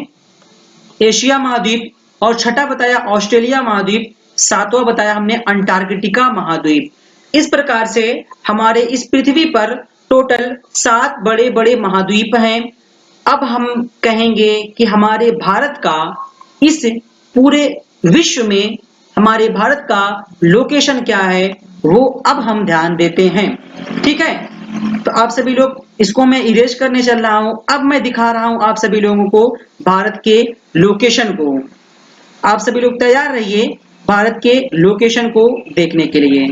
S1: एशिया महाद्वीप, और छठा बताया ऑस्ट्रेलिया महाद्वीप, सातवां बताया हमने अंटार्कटिका महाद्वीप। इस प्रकार से हमारे इस पृथ्वी पर टोटल 7 बड़े बड़े महाद्वीप हैं। अब हम कहेंगे कि हमारे भारत का इस पूरे विश्व में, हमारे भारत का लोकेशन क्या है, वो अब हम ध्यान देते हैं, ठीक है। तो आप सभी लोग, इसको मैं इरेज करने चल रहा हूं, अब मैं दिखा रहा हूं आप सभी लोगों को भारत के लोकेशन को। आप सभी लोग तैयार रहिए भारत के लोकेशन को देखने के लिए।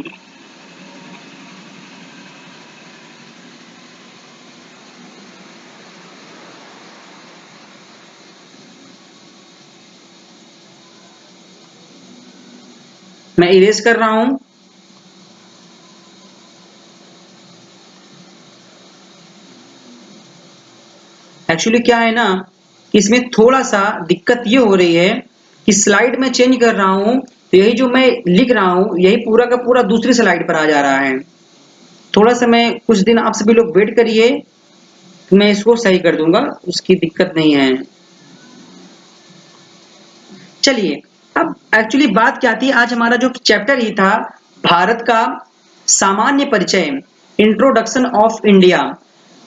S1: मैं इरेज कर रहा हूं। एक्चुअली क्या है ना, इसमें थोड़ा सा दिक्कत ये हो रही है कि स्लाइड में चेंज कर रहा हूं तो यही जो मैं लिख रहा हूं यही पूरा का पूरा दूसरी स्लाइड पर आ जा रहा है। थोड़ा सा मैं कुछ दिन आप सभी लोग वेट करिए, मैं इसको सही कर दूंगा, उसकी दिक्कत नहीं है। चलिए, अब एक्चुअली बात क्या थी, आज हमारा जो चैप्टर ही था भारत का सामान्य परिचय, इंट्रोडक्शन ऑफ इंडिया।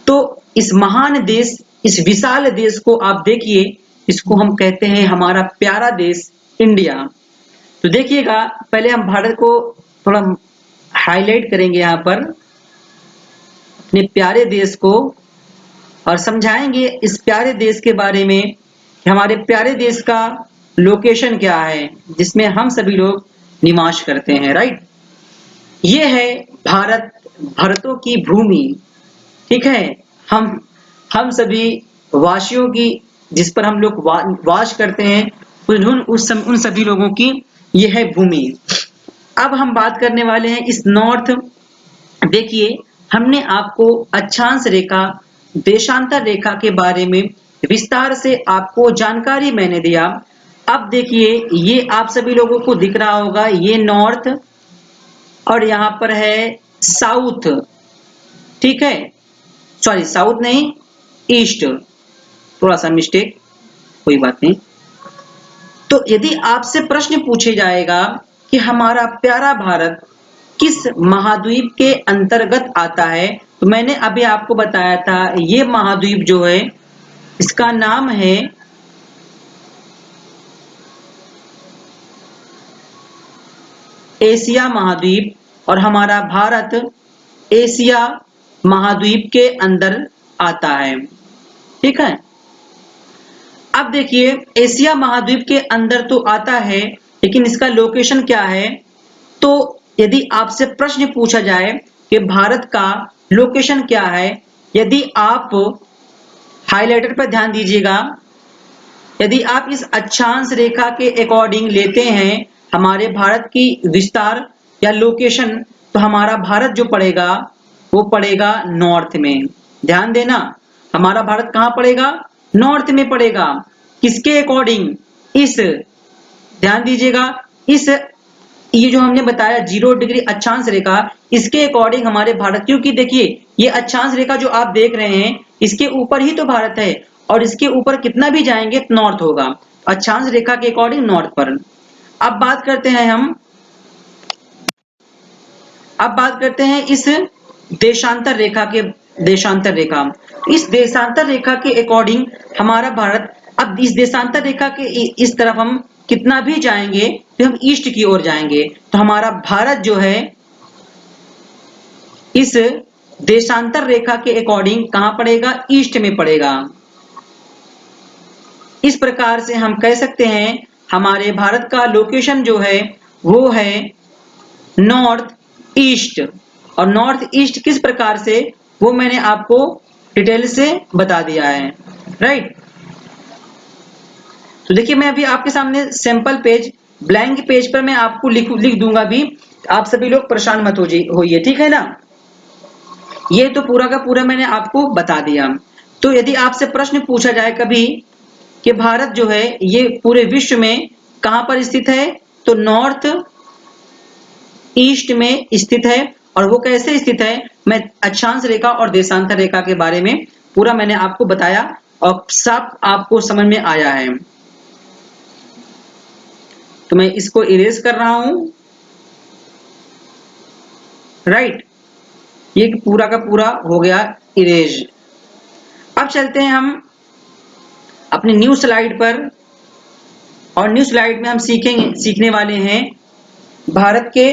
S1: तो इस महान देश, इस विशाल देश को आप देखिए, इसको हम कहते हैं हमारा प्यारा देश इंडिया। तो देखिएगा, पहले हम भारत को थोड़ा हाईलाइट करेंगे यहाँ पर, अपने प्यारे देश को, और समझाएंगे इस प्यारे देश के बारे में कि हमारे प्यारे देश का लोकेशन क्या है जिसमें हम सभी लोग निवास करते हैं। राइट, ये है भारत, भारतों की भूमि। ठीक है, हम हम सभी वासियों की, जिस पर हम लोग वास करते हैं, उन सभी लोगों की ये है भूमि। अब हम बात करने वाले हैं इस नॉर्थ। देखिए, हमने आपको अक्षांश रेखा, देशांतर रेखा के बारे में विस्तार से आपको जानकारी मैंने दिया। अब देखिए, ये आप सभी लोगों को दिख रहा होगा, ये नॉर्थ और यहाँ पर है साउथ। ठीक है, सॉरी साउथ नहीं, ईस्ट, थोड़ा सा मिस्टेक, कोई बात नहीं। तो यदि आपसे प्रश्न पूछे जाएगा कि हमारा प्यारा भारत किस महाद्वीप के अंतर्गत आता है, तो मैंने अभी आपको बताया था ये महाद्वीप जो है इसका नाम है एशिया महाद्वीप, और हमारा भारत एशिया महाद्वीप के अंदर आता है। ठीक है, अब देखिए, एशिया महाद्वीप के अंदर तो आता है, लेकिन इसका लोकेशन क्या है। तो यदि आपसे प्रश्न पूछा जाए कि भारत का लोकेशन क्या है, यदि आप हाइलाइटर पर ध्यान दीजिएगा, यदि आप इस अक्षांश रेखा के अकॉर्डिंग लेते हैं हमारे भारत की विस्तार या लोकेशन, तो हमारा भारत जो पड़ेगा वो पड़ेगा नॉर्थ में। ध्यान देना, हमारा भारत कहां पड़ेगा, नॉर्थ में पड़ेगा। किसके अकॉर्डिंग, इस, ध्यान दीजिएगा, इस, ये जो हमने बताया 0 डिग्री अक्षांश रेखा, इसके अकॉर्डिंग हमारे भारत, क्योंकि देखिए ये अक्षांश रेखा जो आप देख रहे हैं इसके ऊपर ही तो भारत है, और इसके ऊपर कितना भी जाएंगे नॉर्थ होगा, अक्षांश रेखा के अकॉर्डिंग नॉर्थ पर। अब बात करते हैं हम, अब बात करते हैं इस देशांतर रेखा के, देशांतर रेखा, इस देशांतर रेखा के अकॉर्डिंग हमारा भारत, अब इस देशांतर रेखा के इस तरफ हम कितना भी जाएंगे तो हम ईस्ट की ओर जाएंगे, तो हमारा भारत जो है इस देशांतर रेखा के अकॉर्डिंग कहां पड़ेगा, ईस्ट में पड़ेगा। इस प्रकार से हम कह सकते हैं हमारे भारत का लोकेशन जो है वो है नॉर्थ ईस्ट। और नॉर्थ ईस्ट किस प्रकार से, वो मैंने आपको डिटेल से बता दिया है। राइट, तो देखिए, मैं अभी आपके सामने सैंपल पेज, ब्लैंक पेज पर मैं आपको लिख दूंगा भी, आप सभी लोग परेशान मत होइए। ठीक है ना, ये तो पूरा का पूरा मैंने आपको बता दिया। तो यदि आपसे प्रश्न पूछा जाए कभी कि भारत जो है ये पूरे विश्व में कहां पर स्थित है, तो नॉर्थ ईस्ट में स्थित है। और वो कैसे स्थित है, मैं अक्षांश रेखा और देशांतर रेखा के बारे में पूरा मैंने आपको बताया और सब आपको समझ में आया है। तो मैं इसको इरेज कर रहा हूं। राइट, ये पूरा का पूरा हो गया इरेज। अब चलते हैं हम अपनी न्यू स्लाइड पर, और न्यू स्लाइड में हम सीखने वाले हैं भारत के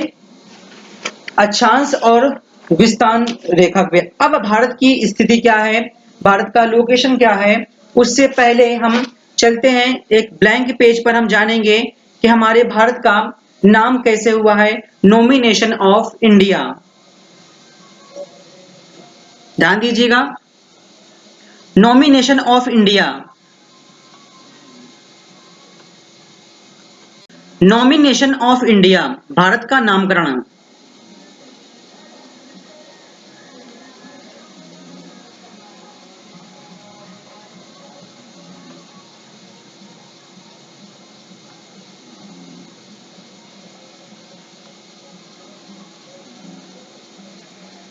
S1: अक्षांश और विस्तार रेखा पे। अब भारत की स्थिति क्या है, भारत का लोकेशन क्या है, उससे पहले हम चलते हैं एक ब्लैंक पेज पर, हम जानेंगे कि हमारे भारत का नाम कैसे हुआ है, नॉमिनेशन ऑफ इंडिया। ध्यान दीजिएगा, nomination of India. Nomination of India, Bharat का नामकरण।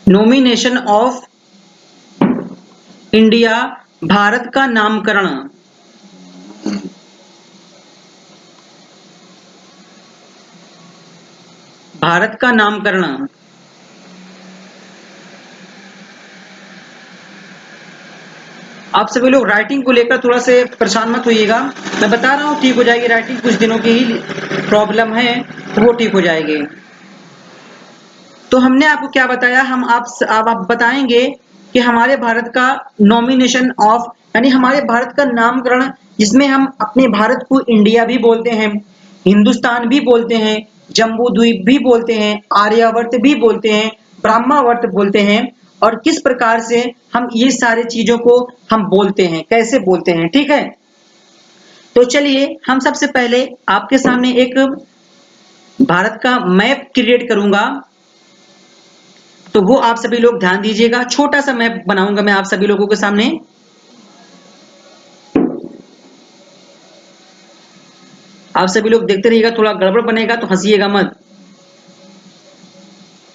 S1: नॉमिनेशन ऑफ इंडिया, भारत का नामकरण। भारत का नामकरण। आप सभी लोग राइटिंग को लेकर थोड़ा से परेशान मत होइएगा, मैं बता रहा हूँ ठीक हो जाएगी। राइटिंग कुछ दिनों की ही प्रॉब्लम है, वो ठीक हो जाएगी। तो हमने आपको क्या बताया, हम आप बताएंगे कि हमारे भारत का नॉमिनेशन ऑफ, यानी हमारे भारत का नामकरण, जिसमें हम अपने भारत को इंडिया भी बोलते हैं, हिंदुस्तान भी बोलते हैं, जम्बू द्वीप भी बोलते हैं, आर्यावर्त भी बोलते हैं, ब्रह्मावर्त बोलते हैं, और किस प्रकार से हम ये सारे चीजों को हम बोलते हैं, कैसे बोलते हैं। ठीक है, तो चलिए हम सबसे पहले आपके सामने एक भारत का मैप क्रिएट करूंगा, तो वो आप सभी लोग ध्यान दीजिएगा। छोटा सा मैप बनाऊंगा मैं आप सभी लोगों के सामने। आप सभी लोग देखते रहिएगा, थोड़ा गड़बड़ बनेगा तो हंसिएगा मत,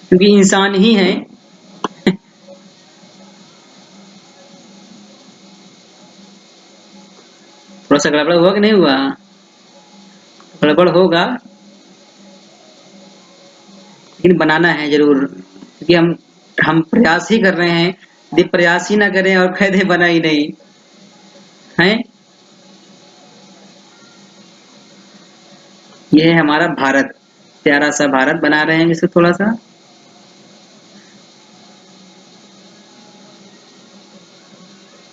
S1: क्योंकि इंसान ही है। थोड़ा सा गड़बड़ हुआ कि नहीं हुआ? गड़बड़ होगा, लेकिन बनाना है जरूर, क्योंकि हम प्रयास ही कर रहे हैं। यदि प्रयास ही ना करें और कह दे बना ही नहीं है। ये है हमारा भारत, प्यारा सा भारत बना रहे हैं इसे थोड़ा सा।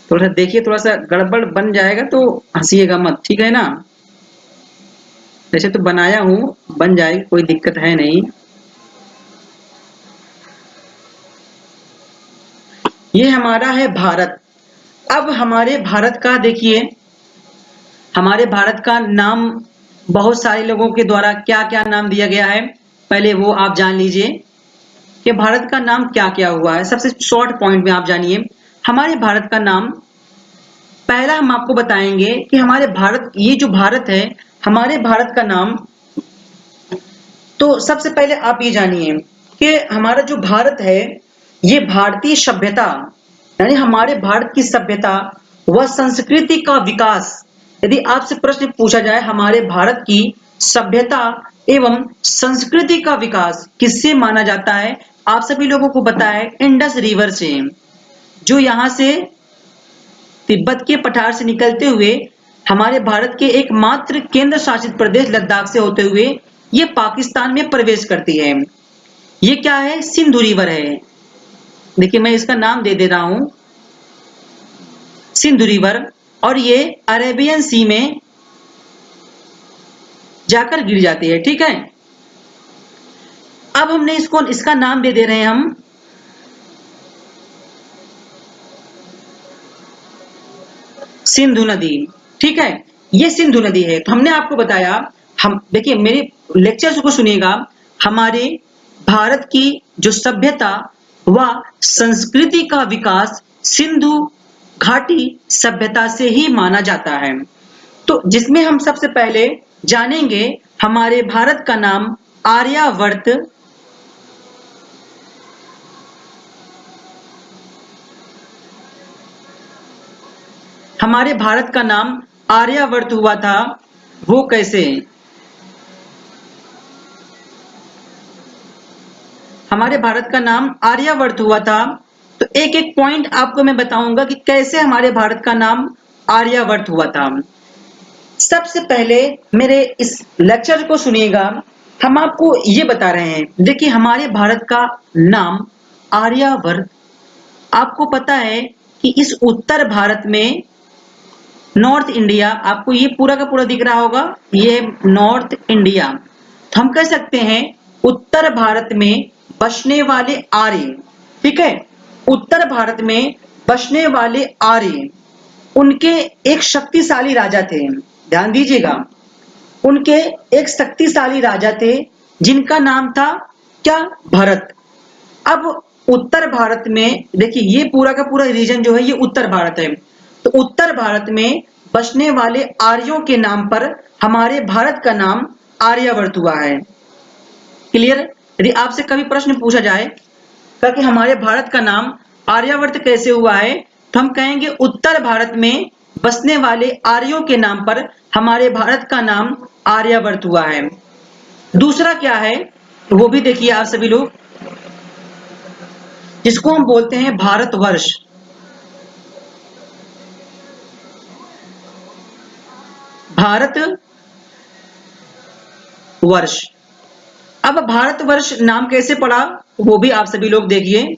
S1: थोड़ा सा देखिए, थोड़ा सा गड़बड़ बन जाएगा तो हंसिएगा मत, ठीक है ना। वैसे तो बनाया हूँ, बन जाएगी, कोई दिक्कत है नहीं। ये हमारा है भारत। अब हमारे भारत का देखिए, हमारे भारत का नाम बहुत सारे लोगों के द्वारा क्या क्या नाम दिया गया है, पहले वो आप जान लीजिए कि भारत का नाम क्या क्या हुआ है। सबसे शॉर्ट पॉइंट में आप जानिए हमारे भारत का नाम। पहला हम आपको बताएंगे कि हमारे भारत, ये जो भारत है, हमारे भारत का नाम, तो सबसे पहले आप ये जानिए कि हमारा जो भारत है, ये भारतीय सभ्यता, यानी हमारे भारत की सभ्यता व संस्कृति का विकास। यदि आपसे प्रश्न पूछा जाए हमारे भारत की सभ्यता एवं संस्कृति का विकास किससे माना जाता है, आप सभी लोगों को पता है इंडस रिवर से, जो यहाँ से तिब्बत के पठार से निकलते हुए हमारे भारत के एकमात्र केंद्र शासित प्रदेश लद्दाख से होते हुए ये पाकिस्तान में प्रवेश करती है। ये क्या है, सिंधु रिवर है। देखिए मैं इसका नाम दे दे रहा हूं, सिंधु रिवर, और ये अरेबियन सी में जाकर गिर जाती है। ठीक है, अब हमने इसका नाम दे दे रहे हैं हम सिंधु नदी। ठीक है, ये सिंधु नदी है। तो हमने आपको बताया, हम देखिए मेरे लेक्चर्स को सुनिएगा, हमारे भारत की जो सभ्यता व संस्कृति का विकास सिंधु घाटी सभ्यता से ही माना जाता है। तो जिसमें हम सबसे पहले जानेंगे हमारे भारत का नाम आर्यावर्त। हमारे भारत का नाम आर्यावर्त हुआ था, वो कैसे? हमारे भारत का नाम आर्यावर्त हुआ था, तो एक एक पॉइंट आपको मैं बताऊंगा कि कैसे हमारे भारत का नाम आर्यावर्त हुआ था। सबसे पहले मेरे इस लेक्चर को सुनिएगा, हम आपको ये बता रहे हैं। देखिए हमारे भारत का नाम आर्यावर्त, आपको पता है कि इस उत्तर भारत में, नॉर्थ इंडिया, आपको ये पूरा का पूरा दिख रहा होगा, ये नॉर्थ इंडिया, तो हम कह सकते हैं उत्तर भारत में बसने वाले आर्य। ठीक है, उत्तर भारत में बसने वाले आर्य, उनके एक शक्तिशाली राजा थे। ध्यान दीजिएगा, उनके एक शक्तिशाली राजा थे जिनका नाम था क्या, भरत। अब उत्तर भारत में देखिए ये पूरा का पूरा रीजन जो है ये उत्तर भारत है। तो उत्तर भारत में बसने वाले आर्यों के नाम पर हमारे भारत का नाम आर्यावर्त हुआ है। क्लियर। यदि आपसे कभी प्रश्न पूछा जाए कि हमारे भारत का नाम आर्यावर्त कैसे हुआ है, तो हम कहेंगे उत्तर भारत में बसने वाले आर्यों के नाम पर हमारे भारत का नाम आर्यावर्त हुआ है। दूसरा क्या है वो भी देखिए आप सभी लोग, जिसको हम बोलते हैं भारतवर्ष। भारत वर्ष। अब भारतवर्ष नाम कैसे पड़ा वो भी आप सभी लोग देखिए,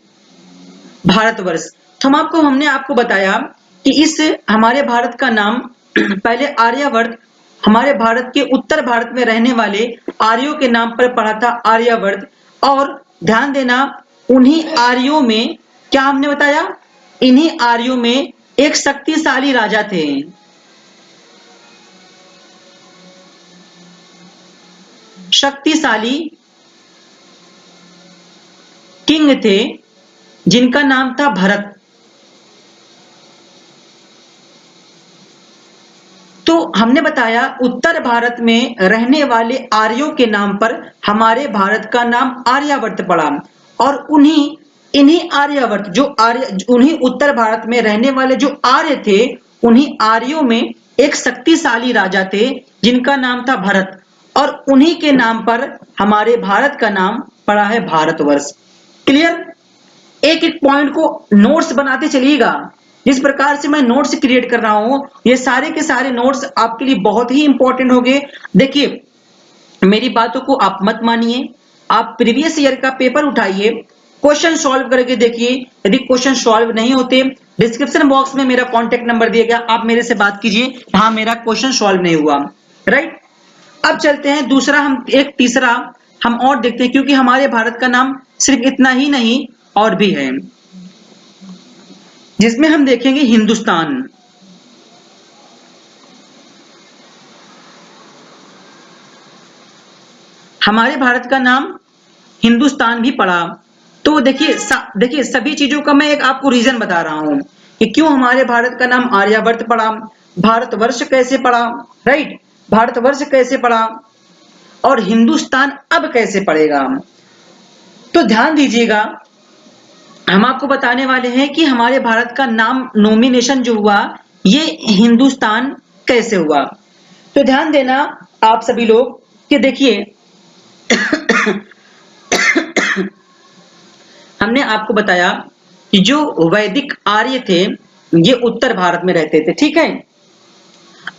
S1: भारतवर्ष। तो हमने आपको बताया कि इस हमारे भारत का नाम पहले आर्यावर्त, हमारे भारत के उत्तर भारत में रहने वाले आर्यों के नाम पर पड़ा था आर्यावर्त। और ध्यान देना उन्हीं आर्यों में क्या हमने बताया, इन्हीं आर्यों में एक शक्तिशाली राजा थे। शक्तिशाली किंग थे जिनका नाम था भरत। तो हमने बताया उत्तर भारत में रहने वाले आर्यों के नाम पर हमारे भारत का नाम आर्यावर्त पड़ा। और इन्हीं आर्यावर्त जो उन्हीं उत्तर भारत में रहने वाले जो आर्य थे, उन्हीं आर्यों में एक शक्तिशाली राजा थे जिनका नाम था भरत। और उन्हीं के नाम पर हमारे भारत का नाम पड़ा है भारतवर्ष। क्लियर। एक एक पॉइंट को नोट्स बनाते चलिएगा। जिस प्रकार से मैं नोट्स क्रिएट कर रहा हूं, ये सारे के सारे नोट्स आपके लिए बहुत ही इंपॉर्टेंट होंगे। देखिए मेरी बातों को आप मत मानिए, आप प्रीवियस ईयर का पेपर उठाइए, क्वेश्चन सॉल्व करके देखिए। यदि क्वेश्चन सॉल्व नहीं होते, डिस्क्रिप्शन बॉक्स में मेरा कॉन्टेक्ट नंबर दिया गया, आप मेरे से बात कीजिए, हाँ मेरा क्वेश्चन सॉल्व नहीं हुआ। राइट। अब चलते हैं दूसरा, हम एक तीसरा हम और देखते हैं, क्योंकि हमारे भारत का नाम सिर्फ इतना ही नहीं और भी है, जिसमें हम देखेंगे हिंदुस्तान। हमारे भारत का नाम हिंदुस्तान भी पड़ा। तो देखिए सभी चीजों का मैं एक आपको रीजन बता रहा हूं कि क्यों हमारे भारत का नाम आर्यावर्त पड़ा, भारतवर्ष कैसे पड़ा, राइट, भारतवर्ष कैसे पड़ा और हिंदुस्तान अब कैसे पड़ेगा। तो ध्यान दीजिएगा, हम आपको बताने वाले हैं कि हमारे भारत का नाम नॉमिनेशन जो हुआ ये हिंदुस्तान कैसे हुआ। तो ध्यान देना आप सभी लोग कि देखिए हमने आपको बताया कि जो वैदिक आर्य थे ये उत्तर भारत में रहते थे, ठीक है।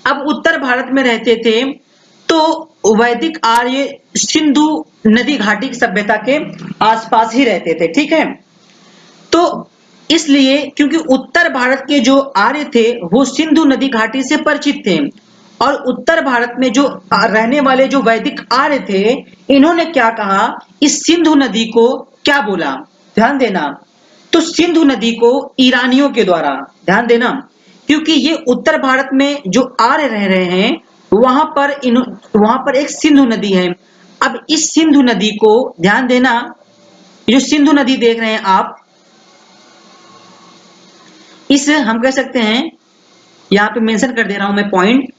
S1: अब उत्तर भारत में रहते थे तो वैदिक आर्य सिंधु नदी घाटी की सभ्यता के आसपास ही रहते थे, ठीक है। तो इसलिए क्योंकि उत्तर भारत के जो आर्य थे वो सिंधु नदी घाटी से परिचित थे, और उत्तर भारत में जो रहने वाले जो वैदिक आर्य थे इन्होंने क्या कहा, इस सिंधु नदी को क्या बोला, ध्यान देना, तो सिंधु नदी को ईरानियों के द्वारा, ध्यान देना, क्योंकि ये उत्तर भारत में जो आर्य रह रहे हैं वहां पर एक सिंधु नदी है। अब इस सिंधु नदी को ध्यान देना, जो सिंधु नदी देख रहे हैं आप, इस हम कह सकते हैं, यहां पे मेंशन कर दे रहा हूं मैं पॉइंट,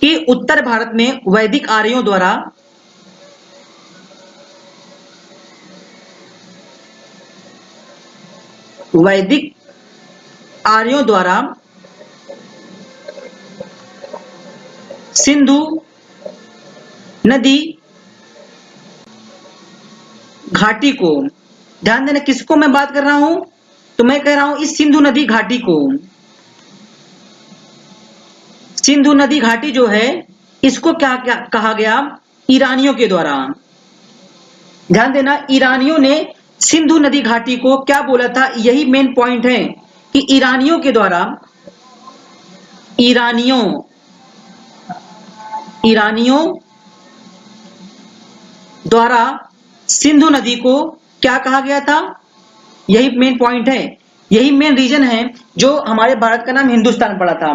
S1: कि उत्तर भारत में वैदिक आर्यों द्वारा सिंधु नदी घाटी को, ध्यान देना किसको मैं बात कर रहा हूं, तो मैं कह रहा हूं इस सिंधु नदी घाटी को, सिंधु नदी घाटी जो है इसको क्या क्या कहा गया, ईरानियों के द्वारा। ध्यान देना ईरानियों ने सिंधु नदी घाटी को क्या बोला था, यही मेन पॉइंट है कि ईरानियों के द्वारा, ईरानियों द्वारा सिंधु नदी को क्या कहा गया था, यही मेन पॉइंट है, यही मेन रीजन है जो हमारे भारत का नाम हिंदुस्तान पड़ा था।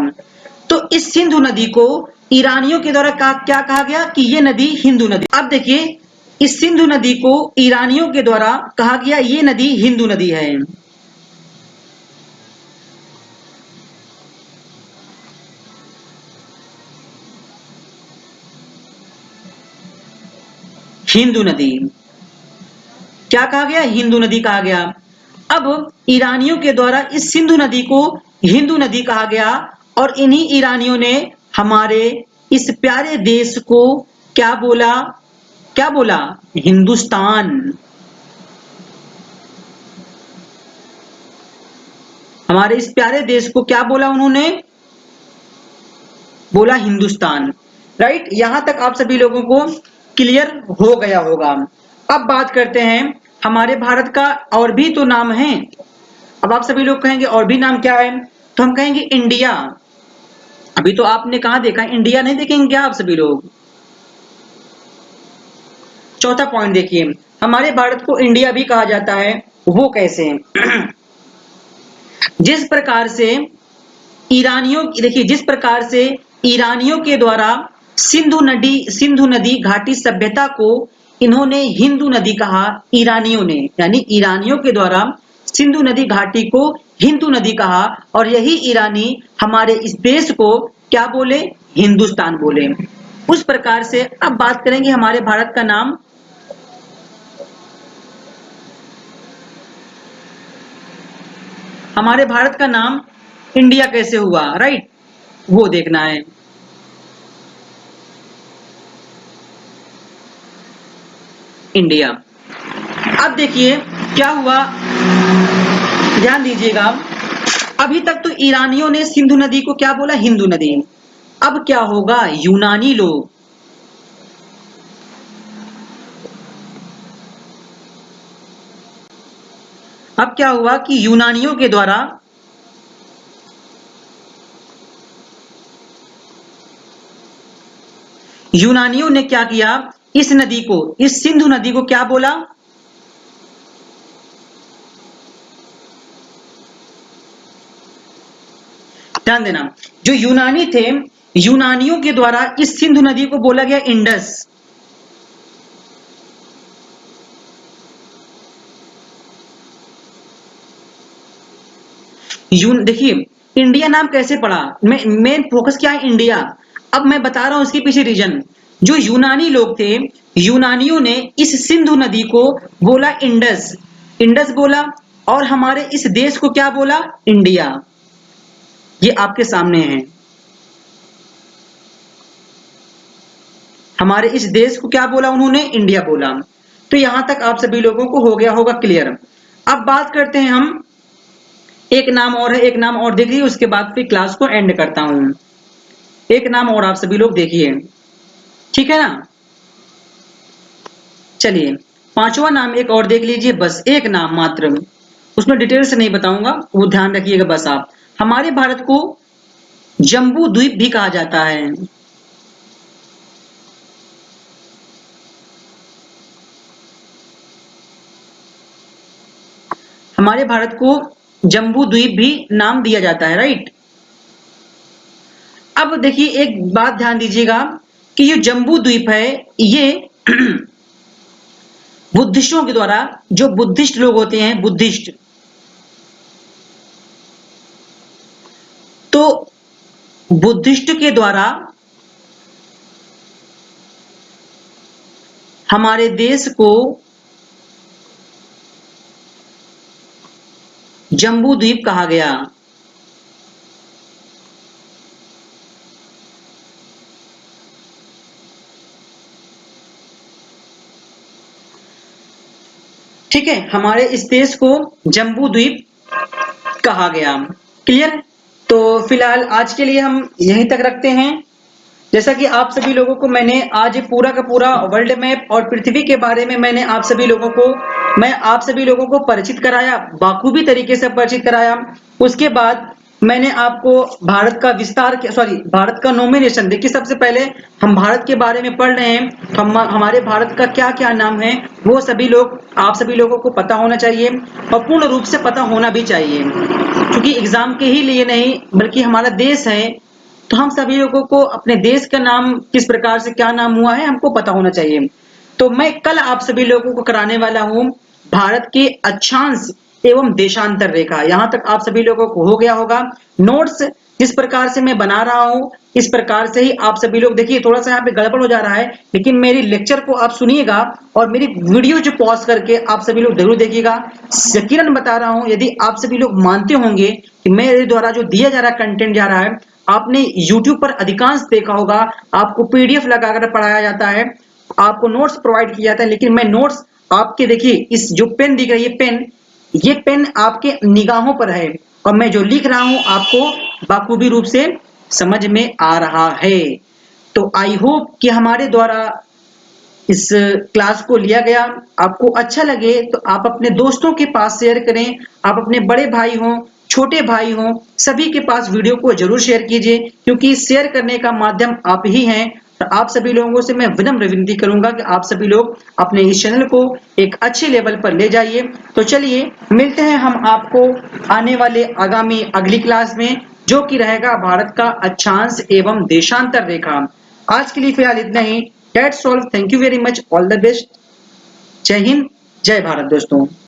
S1: तो इस सिंधु नदी को ईरानियों के द्वारा क्या कहा गया कि ये नदी हिंदू नदी। अब देखिए इस सिंधु नदी को ईरानियों के द्वारा कहा गया ये नदी हिंदू नदी है। हिंदू नदी क्या कहा गया? हिंदू नदी कहा गया। अब ईरानियों के द्वारा इस सिंधु नदी को हिंदू नदी कहा गया और इन्हीं ईरानियों ने हमारे इस प्यारे देश को क्या बोला? क्या बोला? हिंदुस्तान। हमारे इस प्यारे देश को क्या बोला उन्होंने? बोला हिंदुस्तान। राइट, यहां तक आप सभी लोगों को क्लियर हो गया होगा। अब बात करते हैं हमारे भारत का और भी तो नाम है। अब आप सभी लोग कहेंगे और भी नाम क्या है? तो हम कहेंगे इंडिया। अभी तो आपने कहा देखा, इंडिया नहीं देखेंगे क्या आप सभी लोग? चौथा पॉइंट देखिए, हमारे भारत को इंडिया भी कहा जाता है। वो कैसे? जिस प्रकार से ईरानियों, देखिए जिस प्रकार से ईरानियों के द्वारा सिंधु नदी घाटी सभ्यता को इन्होंने हिंदू नदी कहा, ईरानियों ने, यानी ईरानियों के द्वारा सिंधु नदी घाटी को हिंदू नदी कहा और यही ईरानी हमारे इस देश को क्या बोले? हिंदुस्तान बोले। उस प्रकार से अब बात करेंगे हमारे भारत का नाम। हमारे भारत का नाम इंडिया कैसे हुआ? राइट, वो देखना है। इंडिया। अब देखिए क्या हुआ, ध्यान दीजिएगा। अभी तक तो ईरानियों ने सिंधु नदी को क्या बोला? हिंदू नदी। अब क्या होगा? यूनानी लोग, अब क्या हुआ कि यूनानियों के द्वारा यूनानियों ने क्या किया? इस नदी को, इस सिंधु नदी को क्या बोला? ध्यान देना, जो यूनानी थे, यूनानियों के द्वारा इस सिंधु नदी को बोला गया इंडस। देखिए इंडिया नाम कैसे पड़ा? मेन फोकस क्या है? इंडिया। अब मैं बता रहा हूं इसके पीछे रीजन। जो यूनानी लोग थे, यूनानियों ने इस सिंधु नदी को बोला इंडस, इंडस बोला, और हमारे इस देश को क्या बोला? इंडिया। ये आपके सामने है। हमारे इस देश को क्या बोला उन्होंने? इंडिया बोला। तो यहां तक आप सभी लोगों को हो गया होगा क्लियर। अब बात करते हैं हम, एक नाम और है, एक नाम और देख लीजिए, उसके बाद फिर क्लास को एंड करता हूं। एक नाम और आप सभी लोग देखिए, ठीक है ना? चलिए पांचवा नाम एक और देख लीजिए, बस एक नाम मात्र, उसमें डिटेल से नहीं बताऊंगा, वो ध्यान रखिएगा बस आप। हमारे भारत को जम्बू द्वीप भी कहा जाता है। हमारे भारत को जम्बू द्वीप भी नाम दिया जाता है। राइट, अब देखिए एक बात ध्यान दीजिएगा कि ये जम्बू द्वीप है, ये बुद्धिस्टों के द्वारा, जो बुद्धिस्ट लोग होते हैं, बुद्धिस्ट, तो बुद्धिस्ट के द्वारा हमारे देश को जम्बू द्वीप कहा गया। ठीक है, हमारे इस देश को जम्बू द्वीप कहा गया। क्लियर? तो फिलहाल आज के लिए हम यहीं तक रखते हैं। जैसा कि आप सभी लोगों को मैंने आज पूरा का पूरा वर्ल्ड मैप और पृथ्वी के बारे में मैं आप सभी लोगों को परिचित कराया, बाखूबी तरीके से परिचित कराया। उसके बाद मैंने आपको भारत का विस्तार, भारत का नॉमिनेशन, देखिए सबसे पहले हम भारत के बारे में पढ़ रहे हैं, हमारे भारत का क्या क्या नाम है वो आप सभी लोगों को पता होना चाहिए और पूर्ण रूप से पता होना भी चाहिए, क्योंकि एग्जाम के ही लिए नहीं बल्कि हमारा देश है, तो हम सभी लोगों को अपने देश का नाम किस प्रकार से क्या नाम हुआ है हमको पता होना चाहिए। तो मैं कल आप सभी लोगों को कराने वाला हूं भारत के अक्षांश एवं देशांतर रेखा। यहां तक आप सभी लोगों को हो गया होगा। नोट्स जिस प्रकार से मैं बना रहा हूं इस प्रकार से ही आप सभी लोग देखिए, थोड़ा सा यहाँ पे गड़बड़ हो जा रहा है, लेकिन मेरी लेक्चर को आप सुनिएगा और मेरी वीडियो जो पॉज करके आप सभी लोग जरूर देखिएगा। यकीनन बता रहा हूं, यदि आप सभी लोग मानते होंगे कि मेरे द्वारा जो दिया जा रहा कंटेंट जा रहा है, आपने YouTube पर अधिकांश देखा होगा, आपको PDF लगाकर पढ़ाया जाता है, आपको नोट्स प्रोवाइड किया जाता है, लेकिन मैं नोट्स आपके देखिए इस जो पेन दिख रही है ये पेन आपके निगाहों पर है और मैं जो लिख रहा हूं आपको बाखूबी रूप से समझ में आ रहा है। तो आई होप कि हमारे द्वारा इस क्लास को लिया गया आपको अच्छा लगे तो आप अपने दोस्तों के पास शेयर करें। आप अपने बड़े भाई हों, छोटे भाई हों, सभी के पास वीडियो को जरूर शेयर कीजिए, क्योंकि शेयर करने का माध्यम आप ही हैं। और आप सभी लोगों से मैं विनम्र विनती करूंगा कि आप सभी लोग अपने इस चैनल को एक अच्छे लेवल पर ले जाइए। तो चलिए मिलते हैं हम आपको आने वाले आगामी अगली क्लास में, जो कि रहेगा भारत का अक्षांश एवं देशांतर रेखा। आज के लिए फिलहाल इतना ही। That's all. Thank you very much. All the best. जय हिंद, जय भारत दोस्तों।